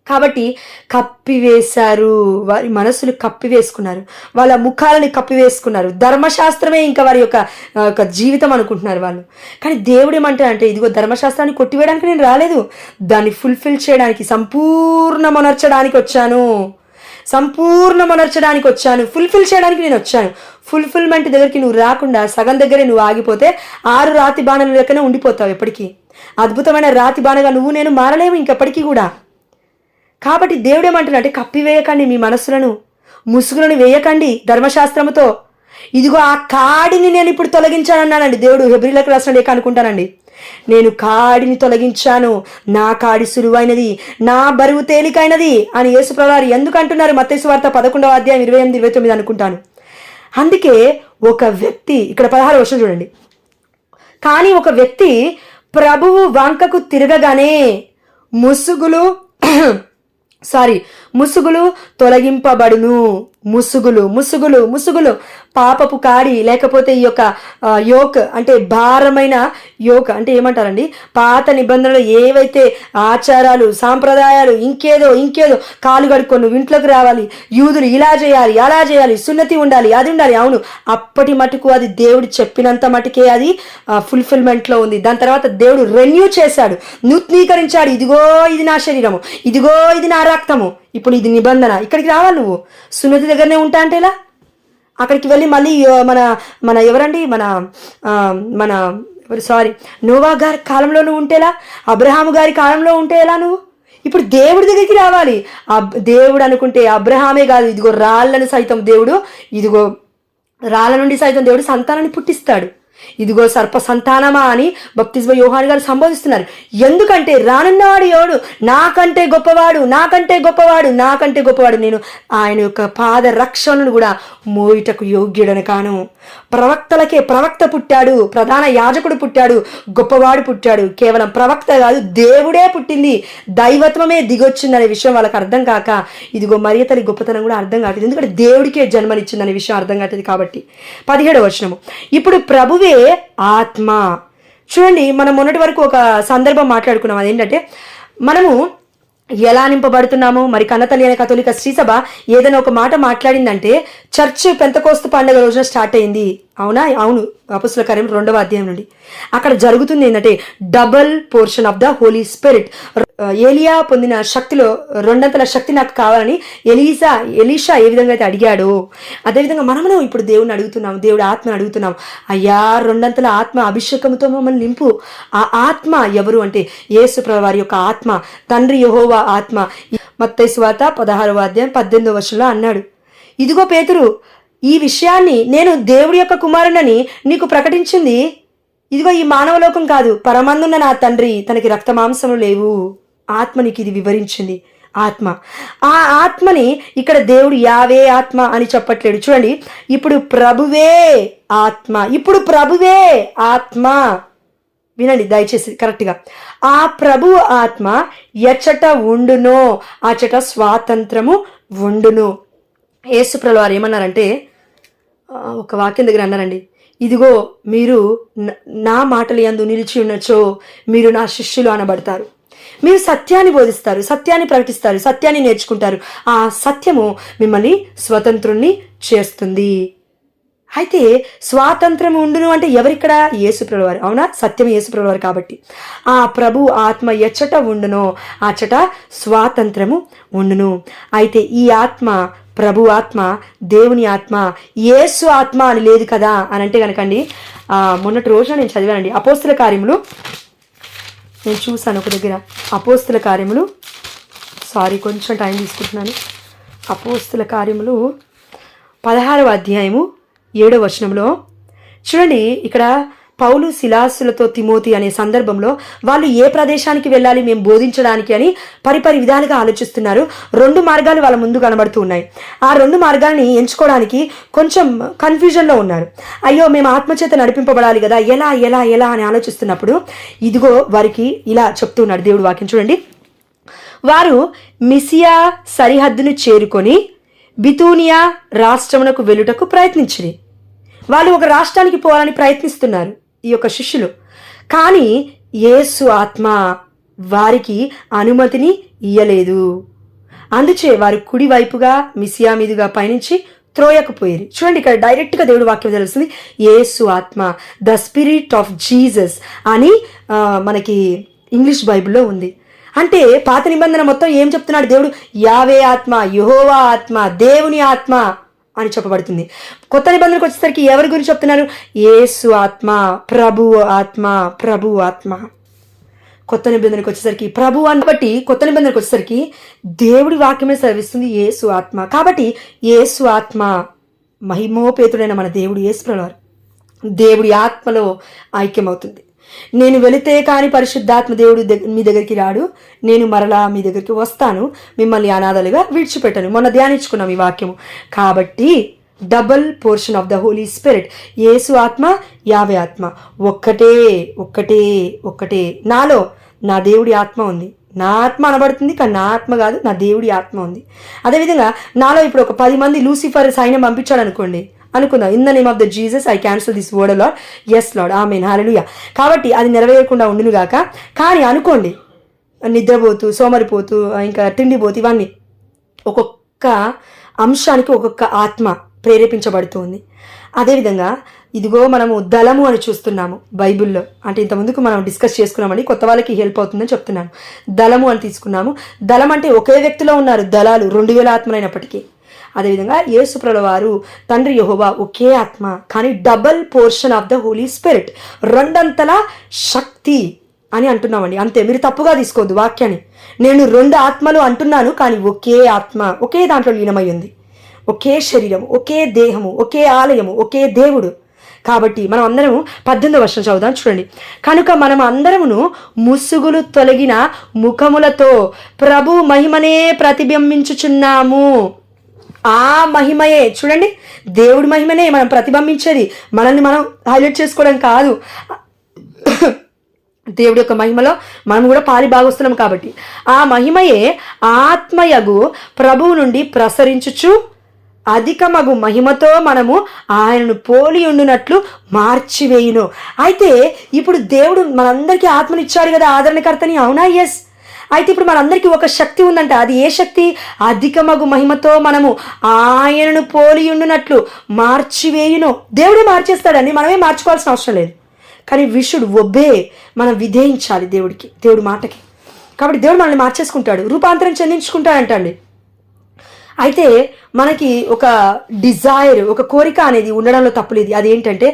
కాబట్టి కప్పివేశారు, వారి మనసులు కప్పివేసుకున్నారు, వాళ్ళ ముఖాలని కప్పివేసుకున్నారు. ధర్మశాస్త్రమే ఇంకా వారి యొక్క జీవితం అనుకుంటున్నారు వాళ్ళు. కానీ దేవుడు ఏమంటాడంటే, ఇదిగో ధర్మశాస్త్రాన్ని కొట్టివేయడానికి నేను రాలేదు, దాన్ని ఫుల్ఫిల్ చేయడానికి, సంపూర్ణమనర్చడానికి వచ్చాను, ఫుల్ఫిల్ చేయడానికి నేను వచ్చాను. ఫుల్ఫిల్మెంట్ దగ్గరికి నువ్వు రాకుండా సగం దగ్గరే నువ్వు ఆగిపోతే 6 రాతి బాణలు లెక్కనే ఉండిపోతావు ఎప్పటికీ. అద్భుతమైన రాతి బాణగా నువ్వు నేను మారలేము ఇంకెప్పటికీ కూడా. కాబట్టి దేవుడు ఏమంటున్నాడంటే, కప్పివేయకండి మీ మనస్సులను, ముసుగులను వేయకండి ధర్మశాస్త్రముతో. ఇదిగో ఆ కాడిని నేను ఇప్పుడు తొలగించానన్నానండి దేవుడు. హెబ్రీలకు రాసిన లేఖ అనుకుంటానండి. నేను కాడిని తొలగించాను, నా కాడి సులువైనది, నా బరువు తేలికైనది అని యేసు ప్రభువారు ఎందుకు అంటున్నారు? మత్తయి సువార్త 11:28-29 అనుకుంటాను. అందుకే ఒక వ్యక్తి, ఇక్కడ 16 చూడండి. కానీ ఒక వ్యక్తి ప్రభువు వంకకు తిరగగానే ముసుగులు తొలగింపబడును. ముసుగులు పాపపు కాడి, లేకపోతే ఈ యొక్క యోక్ అంటే భారమైన యోక్ అంటే ఏమంటారండి, పాత నిబంధనలు ఏవైతే ఆచారాలు సాంప్రదాయాలు ఇంకేదో కాలు కడుక్కొని నువ్వు ఇంట్లోకి రావాలి, యూదులు ఇలా చేయాలి అలా చేయాలి, సున్నతి ఉండాలి అది ఉండాలి. అవును, అప్పటి మటుకు అది దేవుడు చెప్పినంత మటుకే అది ఫుల్ఫిల్మెంట్లో ఉంది. దాని తర్వాత దేవుడు రెన్యూ చేశాడు, నూతనీకరించాడు. ఇదిగో ఇది నా శరీరము, ఇదిగో ఇది నా రక్తము, ఇప్పుడు ఇది నిబంధన. ఇక్కడికి రావాలి నువ్వు, సున్నతి దగ్గరనే ఉంటా అంటే ఎలా? అక్కడికి వెళ్ళి మళ్ళీ మన ఎవరండి నోవా గారి కాలంలో నువ్వు ఉంటేలా, అబ్రహాము గారి కాలంలో ఉంటేలా నువ్వు ఇప్పుడు దేవుడి దగ్గరికి రావాలి. దేవుడు అనుకుంటే అబ్రహామే కాదు, ఇదిగో రాళ్ళ నుండి సైతం దేవుడు సంతానాన్ని పుట్టిస్తాడు. ఇదిగో సర్ప సంతానమా అని బప్తిస్మ యోహాను గారు సంబోధిస్తున్నారు. ఎందుకంటే రానున్నవాడు ఎవడు? నాకంటే గొప్పవాడు, నేను ఆయన యొక్క పాద రక్షణను కూడా మోయుటకు యోగ్యుడని కాను. ప్రవక్త పుట్టాడు, ప్రధాన యాజకుడు పుట్టాడు, గొప్పవాడు పుట్టాడు. కేవలం ప్రవక్త కాదు, దేవుడే పుట్టింది, దైవత్వమే దిగొచ్చిందనే విషయం వాళ్ళకి అర్థం కాక, ఇదిగో మరియ తల్లి గొప్పతనం కూడా అర్థం కావట్లేదు. ఎందుకంటే దేవుడికే జన్మనిచ్చిందనే విషయం అర్థం కావట్లేదు. కాబట్టి 17 ఇప్పుడు ప్రభువే ఆత్మ. చూడండి, మనం మొన్నటి వరకు ఒక సందర్భం మాట్లాడుకున్నాం. అదేంటంటే మనము ఎలా నింపబడుతున్నాము. మరి కన్నతల్లి అనే కథోలిక శ్రీసభ ఏదైనా ఒక మాట మాట్లాడిందంటే, చర్చ్ పెంతకోస్తు పండుగ రోజున స్టార్ట్ అయింది. అవునా? అవును. అపోస్తలుల కార్యం 2వ అధ్యాయం నుండి అక్కడ జరుగుతుంది ఏంటంటే double portion of the holy spirit. ఏలియా పొందిన శక్తిలో 2 శక్తి నాకు కావాలని ఎలీషా ఏ విధంగా అయితే అడిగాడో అదేవిధంగా మనము ఇప్పుడు దేవుడిని అడుగుతున్నాం, దేవుడి ఆత్మను అడుగుతున్నాం. అయ్యా 2 ఆత్మ అభిషేకంతో మమ్మల్ని నింపు. ఆ ఆత్మ ఎవరు అంటే యేసు ప్రభువు వారి యొక్క ఆత్మ, తండ్రి యెహోవా ఆత్మ. మత్తయి సువార్త 16వ అధ్యాయం 18వ వచనంలో అన్నాడు, ఇదిగో పేతురు, ఈ విషయాన్ని నేను దేవుడి యొక్క కుమారునని నీకు ప్రకటించింది ఇదిగో ఈ మానవలోకం కాదు, పరమందున్న నా తండ్రి, తనకి రక్త మాంసములు లేవు. ఆత్మ నీకు ఇది వివరించింది. ఆత్మ, ఆ ఆత్మని ఇక్కడ దేవుడు యావే ఆత్మ అని చెప్పట్లేడు. చూడండి, ఇప్పుడు ప్రభువే ఆత్మ, ఇప్పుడు ప్రభువే ఆత్మ. వినండి దయచేసి కరెక్ట్గా. ఆ ప్రభు ఆత్మ ఎచ్చట ఉండునో అచ్చట స్వాతంత్రము ఉండును. యేసు ప్రభువు వారు ఏమన్నారంటే ఒక వాక్యం దగ్గర అన్నారండి, ఇదిగో మీరు నా మాటలు యందు నిలిచి ఉన్నచో మీరు నా శిష్యులు అనబడతారు. మీరు సత్యాన్ని బోధిస్తారు, సత్యాన్ని ప్రకటిస్తారు, సత్యాన్ని నేర్చుకుంటారు. ఆ సత్యము మిమ్మల్ని స్వతంత్రుణ్ణి చేస్తుంది. అయితే స్వాతంత్రం ఉండును అంటే ఎవరిక్కడ? యేసు ప్రభువు వారు. అవునా? సత్యం యేసు ప్రభువు వారు కాబట్టి ఆ ప్రభు ఆత్మ ఎచ్చట ఉండునో అచ్చట స్వాతంత్రము ఉండును. అయితే ఈ ఆత్మ ప్రభు ఆత్మ, దేవుని ఆత్మ, యేసు ఆత్మ అని లేదు కదా అని అంటే కనుకండి, మొన్నటి రోజున నేను చదివానండి అపోస్తల కార్యములు, నేను చూశాను ఒక దగ్గర. అపోస్తల కార్యములు, కొంచెం టైం తీసుకుంటున్నాను. అపోస్తల కార్యములు 16వ అధ్యాయము 7వ వచనంలో చూడండి, ఇక్కడ పౌలు శిలాసులతో తిమోతి అనే సందర్భంలో వాళ్ళు ఏ ప్రదేశానికి వెళ్ళాలి మేము బోధించడానికి అని పరిపరి విధాలుగా ఆలోచిస్తున్నారు. 2 మార్గాలు వాళ్ళ ముందు కనబడుతూ ఉన్నాయి. ఆ 2 మార్గాల్ని ఎంచుకోవడానికి కొంచెం కన్ఫ్యూజన్లో ఉన్నారు. అయ్యో మేము ఆత్మచేత నడిపింపబడాలి కదా, ఎలా ఎలా ఎలా అని ఆలోచిస్తున్నప్పుడు ఇదిగో వారికి ఇలా చెప్తున్నాడు దేవుడు వాక్యం. చూడండి, వారు మిసియా సరిహద్దును చేరుకొని బితూనియా రాష్ట్రమునకు వెళ్ళుటకు ప్రయత్నించిరి. వాళ్ళు ఒక రాష్ట్రానికి పోవాలని ప్రయత్నిస్తున్నారు ఈ యొక్క శిష్యులు. కానీ యేసు ఆత్మ వారికి అనుమతిని ఇయ్యలేదు. అందుచే వారు కుడి వైపుగా మిసియా మీదుగా పయనించి త్రోయకు పోయారు. చూడండి, ఇక్కడ డైరెక్ట్గా దేవుడు వాక్యం తెలుస్తుంది. యేసు ఆత్మ, ద స్పిరిట్ ఆఫ్ జీసస్ అని మనకి ఇంగ్లీష్ బైబిల్లో ఉంది. అంటే పాత నిబంధన మొత్తం ఏం చెప్తున్నాడు దేవుడు? యావే ఆత్మ, యెహోవా ఆత్మ, దేవుని ఆత్మ అని చెప్పబడుతుంది. కొత్త నిబంధనకు వచ్చేసరికి ఎవరి గురించి చెప్తున్నారు? యేసు ఆత్మ, ప్రభు ఆత్మ, ప్రభు ఆత్మ. కొత్త నిబంధనకు వచ్చేసరికి ప్రభు అని బట్టి, కొత్త నిబంధనకు వచ్చేసరికి దేవుడి వాక్యమే సెలవిస్తుంది యేసు ఆత్మ. కాబట్టి యేసు ఆత్మ, మహిమోపేతుడైన మన దేవుడు యేసు ప్రభువు వారు దేవుడి ఆత్మలో ఐక్యమవుతుంది. నేను వెళితే కానీ పరిశుద్ధాత్మ దేవుడు మీ దగ్గరికి రాడు, నేను మరలా మీ దగ్గరికి వస్తాను, మిమ్మల్ని అనాథలుగా విడిచిపెట్టను. మొన్న ధ్యానించుకున్నాం ఈ వాక్యము. కాబట్టి double portion of the holy spirit, యేసు ఆత్మ, యావే ఆత్మ, ఒక్కటే ఒక్కటే ఒక్కటే. నాలో నా దేవుడి ఆత్మ ఉంది. నా ఆత్మ అనబడుతుంది కానీ నా ఆత్మ కాదు, నా దేవుడి ఆత్మ ఉంది. అదేవిధంగా నాలో ఇప్పుడు ఒక 10 మంది లూసిఫర్ సైన్యం పంపించాడు అనుకుందాం. In the name of the Jesus I cancel this word lord. Yes lord, amen, hallelujah. కాబట్టి అది నెరవేరకుండా ఉండునుగాక. కానీ అనుకోండి, నిద్రపోతూ, సోమరిపోతూ, ఇంకా తిండిపోతూ, ఇవన్నీ ఒక్కొక్క అంశానికి ఒక్కొక్క ఆత్మ ప్రేరేపించబడుతుంది. అదేవిధంగా ఇదిగో మనము దళము అని చూస్తున్నాము బైబిల్లో. అంటే ఇంతకుముందుకు మనం డిస్కస్ చేసుకున్నామండి, కొత్త వాళ్ళకి హెల్ప్ అవుతుందని చెప్తున్నాను. దళము అని తీసుకున్నాము. దళం అంటే ఒకే వ్యక్తిలో ఉన్నారు దళాలు, 2000 ఆత్మలైనప్పటికీ. అదేవిధంగా యేసు ప్రభువు వారు, తండ్రి యెహోవా ఒకే ఆత్మ, కానీ double portion of the holy spirit, 2 శక్తి అని అంటున్నామండి. అంతే, మీరు తప్పుగా తీసుకోవద్దు వాక్యాన్ని. నేను 2 ఆత్మలు అంటున్నాను, కానీ ఒకే ఆత్మ ఒకే దాంట్లో లీనమై ఉంది. ఒకే శరీరము, ఒకే దేహము, ఒకే ఆలయము, ఒకే దేవుడు. కాబట్టి మనం అందరము 18వ వచనం చదువుదాం. చూడండి, కనుక మనం అందరమును ముసుగులు తొలగిన ముఖములతో ప్రభు మహిమనే ప్రతిబింబించుచున్నాము. ఆ మహిమయే, చూడండి, దేవుడి మహిమనే మనం ప్రతిబింబించేది, మనల్ని మనం హైలైట్ చేసుకోవడం కాదు. దేవుడి యొక్క మహిమలో మనం కూడా పాలి భాగస్తున్నాం. కాబట్టి ఆ మహిమయే ఆత్మయగు ప్రభువు నుండి ప్రసరించుచు అధికమగు మహిమతో మనము ఆయనను పోలి ఉండునట్లు మార్చివేయును. అయితే ఇప్పుడు దేవుడు మనందరికీ ఆత్మనిచ్చాడు కదా, ఆదరణకర్తని. అవునా? ఎస్. అయితే ఇప్పుడు మనందరికీ ఒక శక్తి ఉందంట. అది ఏ శక్తి? అధికమగు మహిమతో మనము ఆయనను పోలి ఉండునట్లు మార్చివేయును. దేవుడే మార్చేస్తాడని, మనమే మార్చుకోవాల్సిన అవసరం లేదు. కానీ వి షుడ్ ఒబే, మనం విధేయించాలి దేవుడికి, దేవుడి మాటకి. కాబట్టి దేవుడు మనల్ని మార్చేసుకుంటాడు, రూపాంతరం చెందించుకుంటాడంటండి. అయితే మనకి ఒక డిజైర్, ఒక కోరిక అనేది ఉండడంలో తప్పులేదు. అదేంటంటే,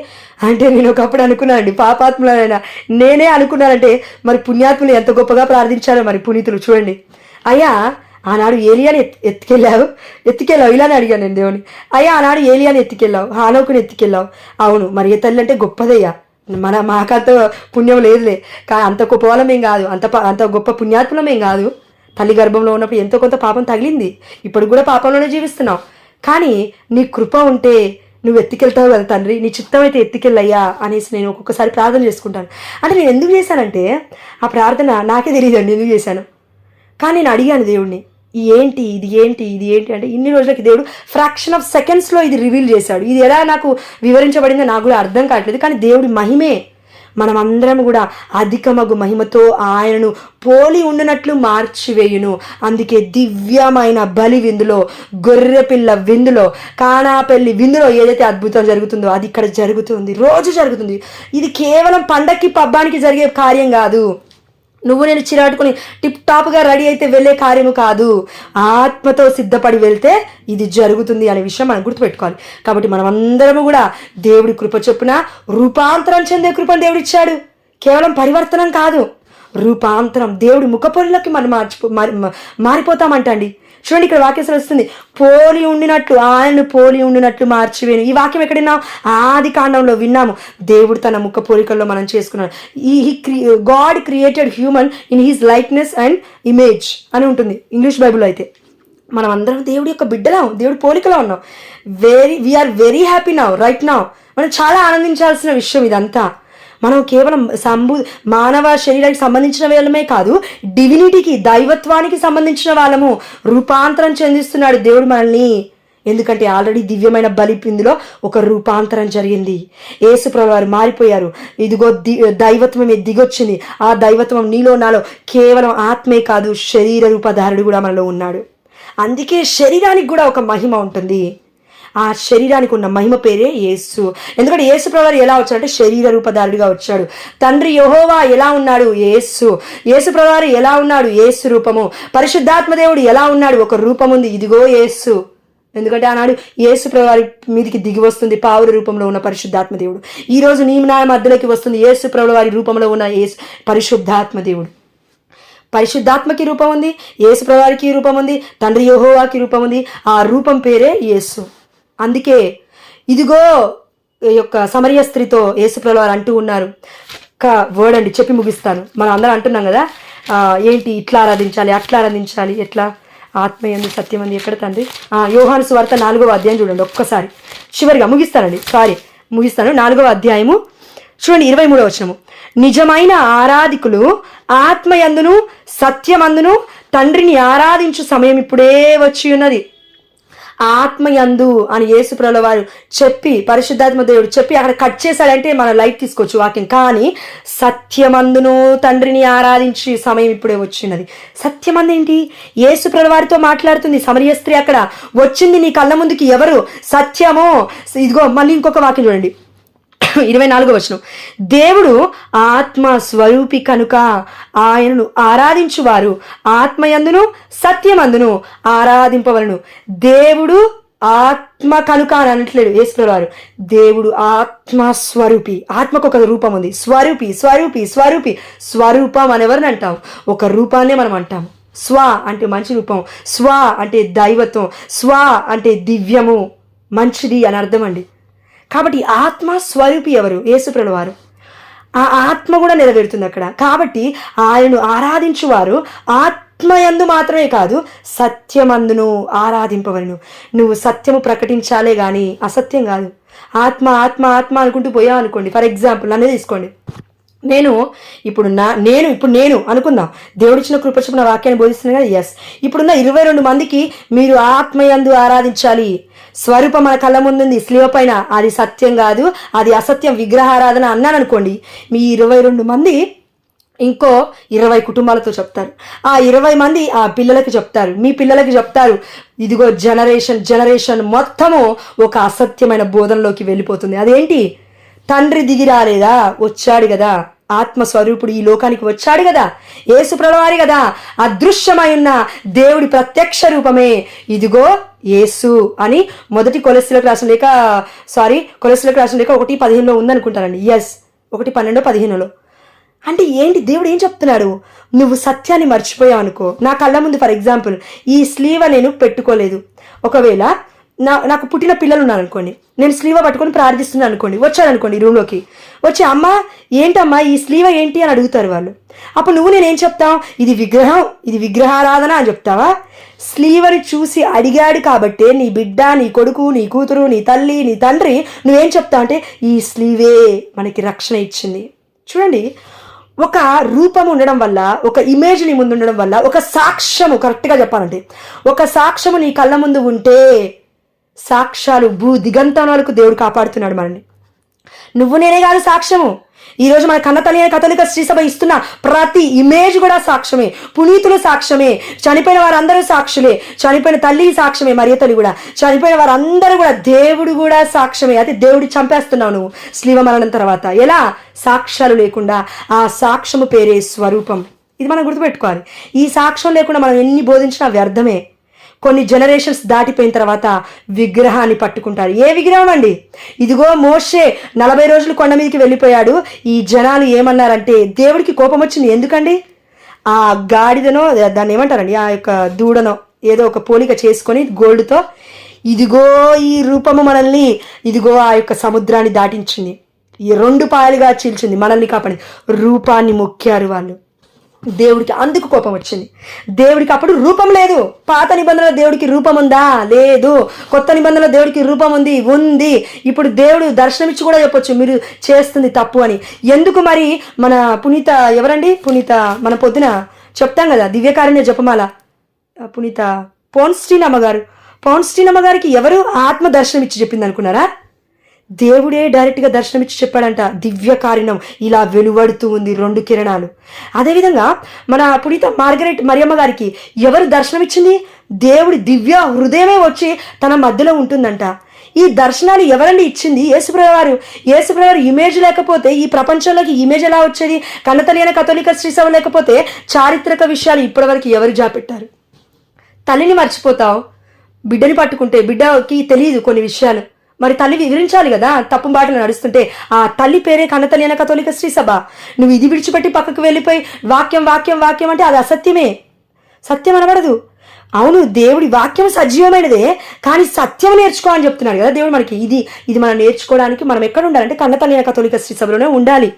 నేను ఒకప్పుడు అనుకున్నానండి, పాపాత్ములైనా నేనే అనుకున్నానంటే మరి పుణ్యాత్ములు ఎంత గొప్పగా ప్రార్థించారో మరి పునీతులు. చూడండి, అయ్యా ఆనాడు ఏలియాని ఎత్తికెళ్ళావు ఇలానే అడిగాను నేను దేవుని. అయ్యా ఆనాడు ఏలియాని ఎత్తికెళ్ళావు, హానోకుని ఎత్తికెళ్ళావు. అవును, మరి ఏ తల్లి అంటే గొప్పదయ్యా, మాకంత పుణ్యం లేదులే, కానీ అంత గొప్ప వాళ్ళమేం కాదు, అంత గొప్ప పుణ్యాత్ములమేం కాదు. తల్లి గర్భంలో ఉన్నప్పుడు ఎంతో కొంత పాపం తగిలింది, ఇప్పుడు కూడా పాపంలోనే జీవిస్తున్నావు. కానీ నీ కృప ఉంటే నువ్వు ఎత్తుకెళ్తావు కదా తండ్రి, నీ చిత్తం అయితే ఎత్తుకెళ్ళయ్యా అనేసి నేను ఒక్కొక్కసారి ప్రార్థన చేసుకుంటాను. అంటే నేను ఎందుకు చేశానంటే, ఆ ప్రార్థన నాకే తెలియదండి ఎందుకు చేశాను. కానీ నేను అడిగాను దేవుడిని, ఇది ఏంటి అంటే ఇన్ని రోజులకి దేవుడు ఫ్రాక్షన్ ఆఫ్ సెకండ్స్లో ఇది రివీల్ చేశాడు. ఇది ఎలా నాకు వివరించబడిందో నాకు కూడా అర్థం కావట్లేదు. కానీ దేవుడి మహిమే, మనం అందరం కూడా అధికమగు మహిమతో ఆయనను పోలి ఉండునట్లు మార్చివేయును. అందుకే దివ్యమైన బలి విందులో, గొర్రెపిల్ల విందులో, కానాపెల్లి విందులో ఏదైతే అద్భుతం జరుగుతుందో అది ఇక్కడ జరుగుతుంది, రోజు జరుగుతుంది. ఇది కేవలం పండక్కి పబ్బానికి జరిగే కార్యం కాదు. నువ్వు నేను చిరాటుకొని టిప్ టాప్గా రెడీ అయితే వెళ్ళే కార్యము కాదు. ఆత్మతో సిద్ధపడి వెళ్తే ఇది జరుగుతుంది అనే విషయం మనం గుర్తుపెట్టుకోవాలి. కాబట్టి మనం అందరము కూడా దేవుడి కృప చొప్పున రూపాంతరం చెందే కృపను దేవుడు ఇచ్చాడు. కేవలం పరివర్తనం కాదు, రూపాంతరం. దేవుడి ముఖపొరిలోకి మనం మారిపోతామంటండి. చూడండి, ఇక్కడ వాక్యం వస్తుంది, పోలి ఉండినట్లు, ఆయనను పోలి ఉండినట్లు మార్చివేను. ఈ వాక్యం ఎక్కడ విన్నాం? ఆది కాండంలో విన్నాము. దేవుడు తన ముఖ పోలికల్లో మనం చేసుకున్నాడు. God created human in his likeness and image అని ఉంటుంది ఇంగ్లీష్ బైబుల్లో. అయితే మనం అందరం దేవుడి యొక్క బిడ్డలా, దేవుడి పోలికలో ఉన్నాం. We are very happy now, right now. మనం చాలా ఆనందించాల్సిన విషయం ఇదంతా. మనం కేవలం మానవ శరీరానికి సంబంధించిన వాళ్ళమే కాదు, డివినిటీకి, దైవత్వానికి సంబంధించిన వాళ్ళము. రూపాంతరం చెందిస్తున్నాడు దేవుడు మనల్ని. ఎందుకంటే ఆల్రెడీ దివ్యమైన బలిపిందులో ఒక రూపాంతరం జరిగింది. యేసుప్రభువు వారు మారిపోయారు. ఇదిగో దైవత్వం దిగొచ్చింది. ఆ దైవత్వం నీలో నాలో కేవలం ఆత్మే కాదు, శరీర రూపధారుడు కూడా మనలో ఉన్నాడు. అందుకే శరీరానికి కూడా ఒక మహిమ ఉంటుంది. ఆ శరీరానికి ఉన్న మహిమ పేరే యేసు. ఎందుకంటే యేసు ప్రభువు ఎలా వచ్చాడంటే శరీర రూపధారుడిగా వచ్చాడు. తండ్రి యెహోవా ఎలా ఉన్నాడు? యేసు ప్రభువు ఎలా ఉన్నాడు? యేసు రూపము. పరిశుద్ధాత్మ దేవుడు ఎలా ఉన్నాడు? ఒక రూపం ఉంది, ఇదిగో యేసు. ఎందుకంటే ఆనాడు యేసు ప్రభువు మీదికి దిగి వస్తుంది పావుల రూపంలో ఉన్న పరిశుద్ధాత్మ దేవుడు. ఈరోజు నీ నా మధ్యలోకి వస్తుంది యేసు ప్రభువు రూపంలో ఉన్న పరిశుద్ధాత్మ దేవుడు. పరిశుద్ధాత్మకి రూపం ఉంది, యేసు ప్రభువుకి రూపం ఉంది, తండ్రి యెహోవాకి రూపం ఉంది. ఆ రూపం పేరే యేసు. అందుకే ఇదిగో ఈ యొక్క సమరయ స్త్రీతో యేసు ప్రభువు వారు అంటూ ఉన్నారు. ఒక వర్డ్ అండి, చెప్పి ముగిస్తాను. మనం అందరం అంటున్నాం కదా, ఏంటి ఇట్లా ఆరాధించాలి, అట్లా ఆరాధించాలి, ఎట్లా? ఆత్మయందు సత్యమంది ఎక్కడ తండ్రి? యోహాను సువార్త 4వ అధ్యాయం చూడండి ఒక్కసారి. చివరిగా ముగిస్తాను. 4వ అధ్యాయము చూడండి, 23వ వచనము. నిజమైన ఆరాధికులు ఆత్మయందును సత్యమందును తండ్రిని ఆరాధించు సమయం ఇప్పుడే వచ్చి ఉన్నది. ఆత్మయందు అని యేసు ప్రభువు వారు చెప్పి, పరిశుద్ధాత్మ దేవుడు చెప్పి అక్కడ కట్ చేశాడంటే మనం లైట్ తీసుకోవచ్చు వాక్యం. కానీ సత్యమందును తండ్రిని ఆరాధించి సమయం ఇప్పుడే వచ్చినది. సత్యమందు ఏంటి? యేసు ప్రభువు వారితో మాట్లాడుతుంది సమరయ స్త్రీ. అక్కడ వచ్చింది నీ కళ్ళ ముందుకి ఎవరు? సత్యము. ఇదిగో మళ్ళీ ఇంకొక వాక్యం చూడండి, 24వ వచనం. దేవుడు ఆత్మ స్వరూపి కనుక ఆయనను ఆరాధించువారు ఆత్మయందును సత్యమందును ఆరాధింపవలను. దేవుడు ఆత్మ కనుక అని అనట్లేడు యేసుప్రభువు వారు. దేవుడు ఆత్మ స్వరూపి. ఆత్మకు ఒక రూపం ఉంది. స్వరూపం అని ఎవరిని అంటాం? ఒక రూపాన్నే మనం అంటాం. స్వ అంటే మంచి రూపం, స్వ అంటే దైవత్వం, స్వ అంటే దివ్యము, మంచిది అని అర్థం అండి. కాబట్టి ఆత్మ స్వరూపి ఎవరు? యేసు ప్రభువు వారు. ఆ ఆత్మ కూడా నెరవేరుతుంది అక్కడ. కాబట్టి ఆయనను ఆరాధించువారు ఆత్మయందు మాత్రమే కాదు సత్యమందును ఆరాధింపవలను. నువ్వు సత్యము ప్రకటించాలే కానీ అసత్యం కాదు. ఆత్మ ఆత్మ ఆత్మ అనుకుంటూ పోయావు అనుకోండి. ఫర్ ఎగ్జాంపుల్ నన్నే తీసుకోండి. నేను అనుకుందాం, దేవుడిచ్చిన కృపచొప్పున వాక్యాన్ని బోధిస్తున్నాను కదా. ఎస్, ఇప్పుడున్న 22 మందికి మీరు ఆత్మయందు ఆరాధించాలి. స్వరూపం మన కళ్ళ ముందుంది శిలువ పైన, అది సత్యం కాదు, అది అసత్యం, విగ్రహారాధన అన్నాను అనుకోండి. మీ 22 మంది ఇంకో 20 కుటుంబాలతో చెప్తారు. ఆ 20 మంది ఆ పిల్లలకి చెప్తారు, మీ పిల్లలకి చెప్తారు. ఇదిగో జనరేషన్ మొత్తము ఒక అసత్యమైన బోధనలోకి వెళ్ళిపోతుంది. అదేంటి? తండ్రి దిగి రాలేదా? వచ్చాడు కదా, ఆత్మస్వరూపుడు ఈ లోకానికి వచ్చాడు కదా, యేసు ప్రభువారి కదా, అదృశ్యమై ఉన్న దేవుడి ప్రత్యక్ష రూపమే ఇదిగో యేసు అని మొదటి కొలెస్సీలకు రాసిన లేక 1:15 ఉందనుకుంటానండి. 1:12-15. అంటే ఏంటి? దేవుడు ఏం చెప్తున్నాడు? నువ్వు సత్యాన్ని మర్చిపోయావు అనుకో, నా కళ్ళ ముందు ఫర్ ఎగ్జాంపుల్ ఈ స్లీవ నేను పెట్టుకోలేదు, ఒకవేళ నాకు పుట్టిన పిల్లలు ఉన్నారు అనుకోండి, నేను స్లీవ పట్టుకొని ప్రార్థిస్తున్నాను అనుకోండి, వచ్చాను అనుకోండి రూమ్లోకి వచ్చి, అమ్మ ఏంటమ్మా ఈ స్లీవ ఏంటి అని అడుగుతారు వాళ్ళు. అప్పుడు నువ్వు నేనేం చెప్తావు? ఇది విగ్రహారాధన అని చెప్తావా? స్లీవని చూసి అడిగాడు కాబట్టే నీ బిడ్డ, నీ కొడుకు, నీ కూతురు, నీ తల్లి, నీ తండ్రి నువ్వేం చెప్తావు అంటే ఈ స్లీవే మనకి రక్షణ ఇచ్చింది. చూడండి, ఒక రూపం ఉండడం వల్ల, ఒక ఇమేజ్ నీ ముందు ఉండడం వల్ల, ఒక సాక్ష్యము, కరెక్ట్గా చెప్పాలంటే ఒక సాక్ష్యము నీ కళ్ళ ముందు ఉంటే సాక్ష్యాలు దిగంతం వరకు దేవుడు కాపాడుతున్నాడు మనల్ని. నువ్వు నేనే కాదు సాక్ష్యము. ఈరోజు మన కన్నతల్లి కథోలిక శ్రీ సభ ఇస్తున్న ప్రతి ఇమేజ్ కూడా సాక్ష్యమే. పునీతులు సాక్ష్యమే, చనిపోయిన వారందరూ సాక్షులే, చనిపోయిన తల్లి సాక్ష్యమే, మరియ తల్లి కూడా, చనిపోయిన వారందరూ కూడా, దేవుడు కూడా సాక్ష్యమే. అయితే దేవుడు చంపేస్తున్నావు నువ్వు స్లీవ మరణం తర్వాత. ఎలా? సాక్ష్యాలు లేకుండా. ఆ సాక్ష్యము పేరే స్వరూపం. ఇది మనం గుర్తుపెట్టుకోవాలి. ఈ సాక్ష్యం లేకుండా మనం ఎన్ని బోధించినా వ్యర్థమే. కొన్ని జనరేషన్స్ దాటిపోయిన తర్వాత విగ్రహాన్ని పట్టుకుంటారు. ఏ విగ్రహం అండి? ఇదిగో మోషే 40 రోజులు కొండ మీదకి వెళ్ళిపోయాడు. ఈ జనాలు ఏమన్నారంటే దేవుడికి కోపం వచ్చింది. ఎందుకండి? ఆ గాడిదనో దాన్ని ఏమంటారండి, ఆ యొక్క దూడనో ఏదో ఒక పోలిక చేసుకొని గోల్డ్తో, ఇదిగో ఈ రూపము మనల్ని ఇదిగో ఆ యొక్క సముద్రాన్ని దాటించింది, ఈ 2 పాయలుగా చీల్చింది, మనల్ని కాపాడింది. రూపాన్ని మొక్కారు వాళ్ళు. దేవుడికి అందుకు కోపం వచ్చింది. దేవుడికి అప్పుడు రూపం లేదు. పాత నిబంధనలో దేవుడికి రూపం ఉందా? లేదు. కొత్త నిబంధనలో దేవుడికి రూపం ఉంది. ఇప్పుడు దేవుడు దర్శనమిచ్చి కూడా చెప్పొచ్చు మీరు చేస్తుంది తప్పు అని. ఎందుకు మరి మన పునీత ఎవరండి? మన పొద్దున చెప్తాం కదా దివ్యకారుణ్య జపమాల, పునీత పోన్స్టీన్ అమ్మగారికి ఎవరు ఆత్మ దర్శనం ఇచ్చి చెప్పింది అనుకున్నారా? దేవుడే డైరెక్ట్గా దర్శనమిచ్చి చెప్పాడంట. దివ్యకారుణ్యం ఇలా వెలువడుతూ ఉంది 2 కిరణాలు. అదేవిధంగా మన పునీత మార్గరెట్ మరియమ్మ గారికి ఎవరు దర్శనమిచ్చింది? దేవుడి దివ్య హృదయమే వచ్చి తన మధ్యలో ఉంటుందంట. ఈ దర్శనాలు ఎవరండి ఇచ్చింది? యేసుప్రభువారు ఇమేజ్ లేకపోతే ఈ ప్రపంచంలోకి ఇమేజ్ ఎలా వచ్చేది? కన్నతల్లి అయిన కథోలిక శ్రీ సభ లేకపోతే చారిత్రక విషయాలు ఇప్పటివరకు ఎవరు జాపెట్టారు? తల్లిని మర్చిపోతావు, బిడ్డని పట్టుకుంటే బిడ్డకి తెలియదు కొన్ని విషయాలు. మరి తల్లి వివరించాలి కదా. తప్పు బాటలు నడుస్తుంటే ఆ తల్లి పేరే కన్నతల్లి అయిన కథోలిక శ్రీ సభ. నువ్వు ఇది విడిచిపెట్టి పక్కకు వెళ్ళిపోయి వాక్యం అంటే అది అసత్యమే. సత్యం అనబడదు. అవును, దేవుడి వాక్యం సజీవమైనదే, కానీ సత్యం నేర్చుకో అని చెప్తున్నాడు కదా దేవుడు మనకి. ఇది మనం నేర్చుకోవడానికి మనం ఎక్కడ ఉండాలంటే కన్నతల్లి అయిన కథోలిక శ్రీ సభలోనే ఉండాలి.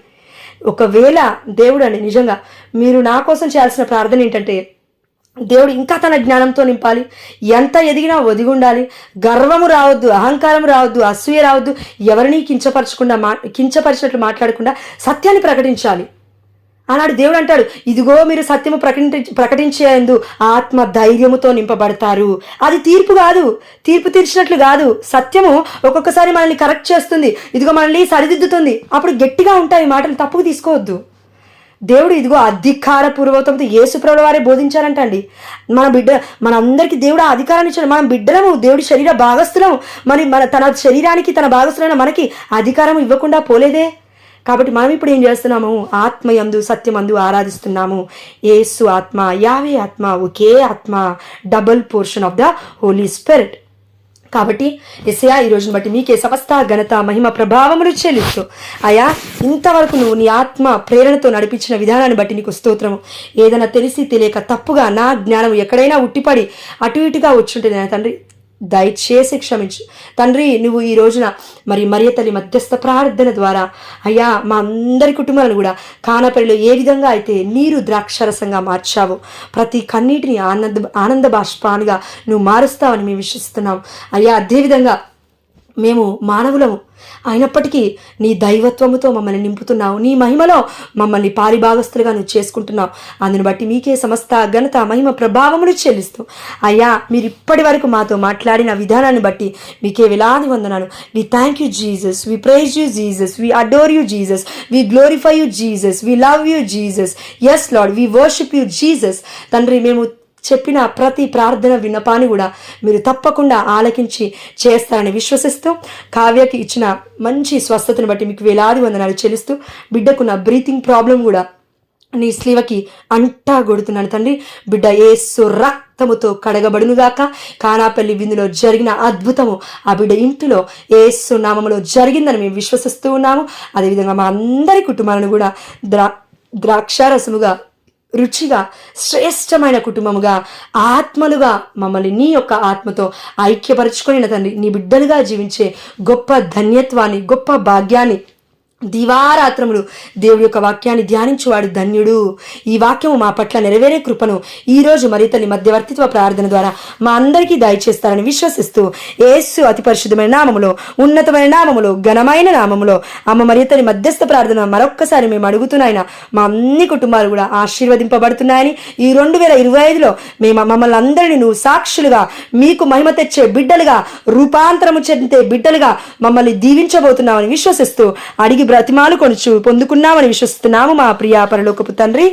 ఒకవేళ దేవుడు అండి నిజంగా మీరు నా కోసం చేయాల్సిన ప్రార్థన ఏంటంటే, దేవుడు ఇంకా తన జ్ఞానంతో నింపాలి. ఎంత ఎదిగినా ఒదిగి ఉండాలి. గర్వము రావద్దు, అహంకారం రావద్దు, అసూయ రావద్దు. ఎవరిని కించపరిచినట్లు మాట్లాడకుండా సత్యాన్ని ప్రకటించాలి. ఆనాడు దేవుడు అంటాడు, ఇదిగో మీరు సత్యము ప్రకటించేందు ఆత్మ ధైర్యముతో నింపబడతారు. అది తీర్పు కాదు, తీర్పు తీర్చినట్లు కాదు. సత్యము ఒక్కొక్కసారి మనల్ని కరెక్ట్ చేస్తుంది, ఇదిగో మనల్ని సరిదిద్దుతుంది. అప్పుడు గట్టిగా ఉంటాయి మాటలు, తప్పుకు తీసుకోవద్దు. దేవుడు ఇదిగో అధికారపూర్వకంతో యేసుప్రభుల వారే బోధించారంట అండి. మనందరికీ దేవుడు ఆ అధికారాన్ని ఇచ్చాడు. మనం బిడ్డలము, దేవుడి శరీర భాగస్థులము. తన శరీరానికి తన భాగస్థులైన మనకి అధికారం ఇవ్వకుండా పోలేదే. కాబట్టి మనం ఇప్పుడు ఏం చేస్తున్నాము? ఆత్మయందు సత్యమందు ఆరాధిస్తున్నాము. యేసు ఆత్మ, యావే ఆత్మ, ఒకే ఆత్మ, double portion of the holy spirit. కాబట్టి యేసయ్యా ఈ రోజును బట్టి నీకే సమస్త ఘనత మహిమ ప్రభావములు చెల్లిస్తూ, అయా ఇంతవరకు నువ్వు నీ ఆత్మ ప్రేరణతో నడిపించిన విధానాన్ని బట్టి నీకు స్తోత్రము. ఏదైనా తెలిసి తెలియక తప్పుగా నా జ్ఞానం ఎక్కడైనా ఉట్టిపడి అటు ఇటుగా వచ్చుంటే నా తండ్రి దయచేసి క్షమించు తండ్రి. నువ్వు ఈ రోజున మరియ తల్లి మధ్యస్థ ప్రార్థన ద్వారా అయ్యా మా అందరి కుటుంబాలను కూడా కానాపల్లిలో ఏ విధంగా అయితే నీరు ద్రాక్షరసంగా మార్చావో ప్రతి కన్నీటిని ఆనంద బాష్పాలుగా నువ్వు మారుస్తావని మేము విశ్వసిస్తున్నాం అయ్యా. అదేవిధంగా మేము మానవులము, అయినప్పటికీ నీ దైవత్వముతో మమ్మల్ని నింపుతున్నావు, నీ మహిమలో మమ్మల్ని పారిభాగస్తులుగా నువ్వు చేసుకుంటున్నావు. అందుని బట్టి మీకే సమస్త ఘనత మహిమ ప్రభావములు చెల్లిస్తూ అయ్యా, మీరు ఇప్పటి వరకు మాతో మాట్లాడిన విధానాన్ని బట్టి మీకే వేలాది వందనాలు. We thank you Jesus, we praise you Jesus, we adore you Jesus, we glorify you Jesus, we love you Jesus. Yes Lord, we worship you Jesus. తండ్రి, మేము చెప్పిన ప్రతి ప్రార్థన విన్నపాన్ని కూడా మీరు తప్పకుండా ఆలకించి చేస్తారని విశ్వసిస్తూ, కావ్యకి ఇచ్చిన మంచి స్వస్థతను బట్టి మీకు వేలాది వందనాలు చెల్లిస్తూ, బిడ్డకున్న బ్రీతింగ్ ప్రాబ్లం కూడా నీ స్లీవకి అంటా కొడుతున్నాను తండ్రి. బిడ్డ యేసు రక్తముతో కడగబడునుగాక. కానాపల్లి విందులో జరిగిన అద్భుతము ఆ బిడ్డ ఇంటిలో యేసు నామములో జరిగిందని మేము విశ్వసిస్తూ ఉన్నాము. అదేవిధంగా మా అందరి కుటుంబాలను కూడా ద్రాక్షారసముగా, రుచిగా, శ్రేష్టమైన కుటుంబముగా, ఆత్మలుగా మమ్మల్ని నీ యొక్క ఆత్మతో ఐక్యపరచుకొని తండ్రి, నీ బిడ్డలుగా జీవించే గొప్ప ధన్యత్వాన్ని, గొప్ప భాగ్యాన్ని, దివారాత్రములు దేవుడి యొక్క వాక్యాన్ని ధ్యానించువాడు ధన్యుడు. ఈ వాక్యము మా పట్ల నెరవేరే కృపను ఈరోజు మరి తల్లి మధ్యవర్తిత్వ ప్రార్థన ద్వారా మా అందరికీ దయచేస్తారని విశ్వసిస్తూ, యేసు అతి పరిశుద్ధమైన నామములో, ఉన్నతమైన నామములో, ఘనమైన నామములో అమ్మ మరి తల్లి మధ్యస్థ ప్రార్థన మరొక్కసారి మేము అడుగుతున్నాయినా మా అన్ని కుటుంబాలు కూడా ఆశీర్వదింపబడుతున్నాయని, ఈ 2025లో మేము మమ్మల్ని అందరినీ నువ్వు సాక్షులుగా, మీకు మహిమ తెచ్చే బిడ్డలుగా, రూపాంతరము చెందే బిడ్డలుగా మమ్మల్ని దీవించబోతున్నామని విశ్వసిస్తూ అడిగి బ్రతిమాలు కొనుచు పొందుకున్నామని విశ్వసిస్తున్నాము మా ప్రియ పరలోకపు తండ్రి.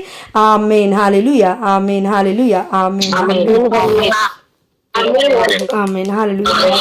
ఆమేన్. హల్లెలూయా. ఆమేన్. హల్లెలూయా. ఆమేన్. ఆమేన్. హల్లెలూయా.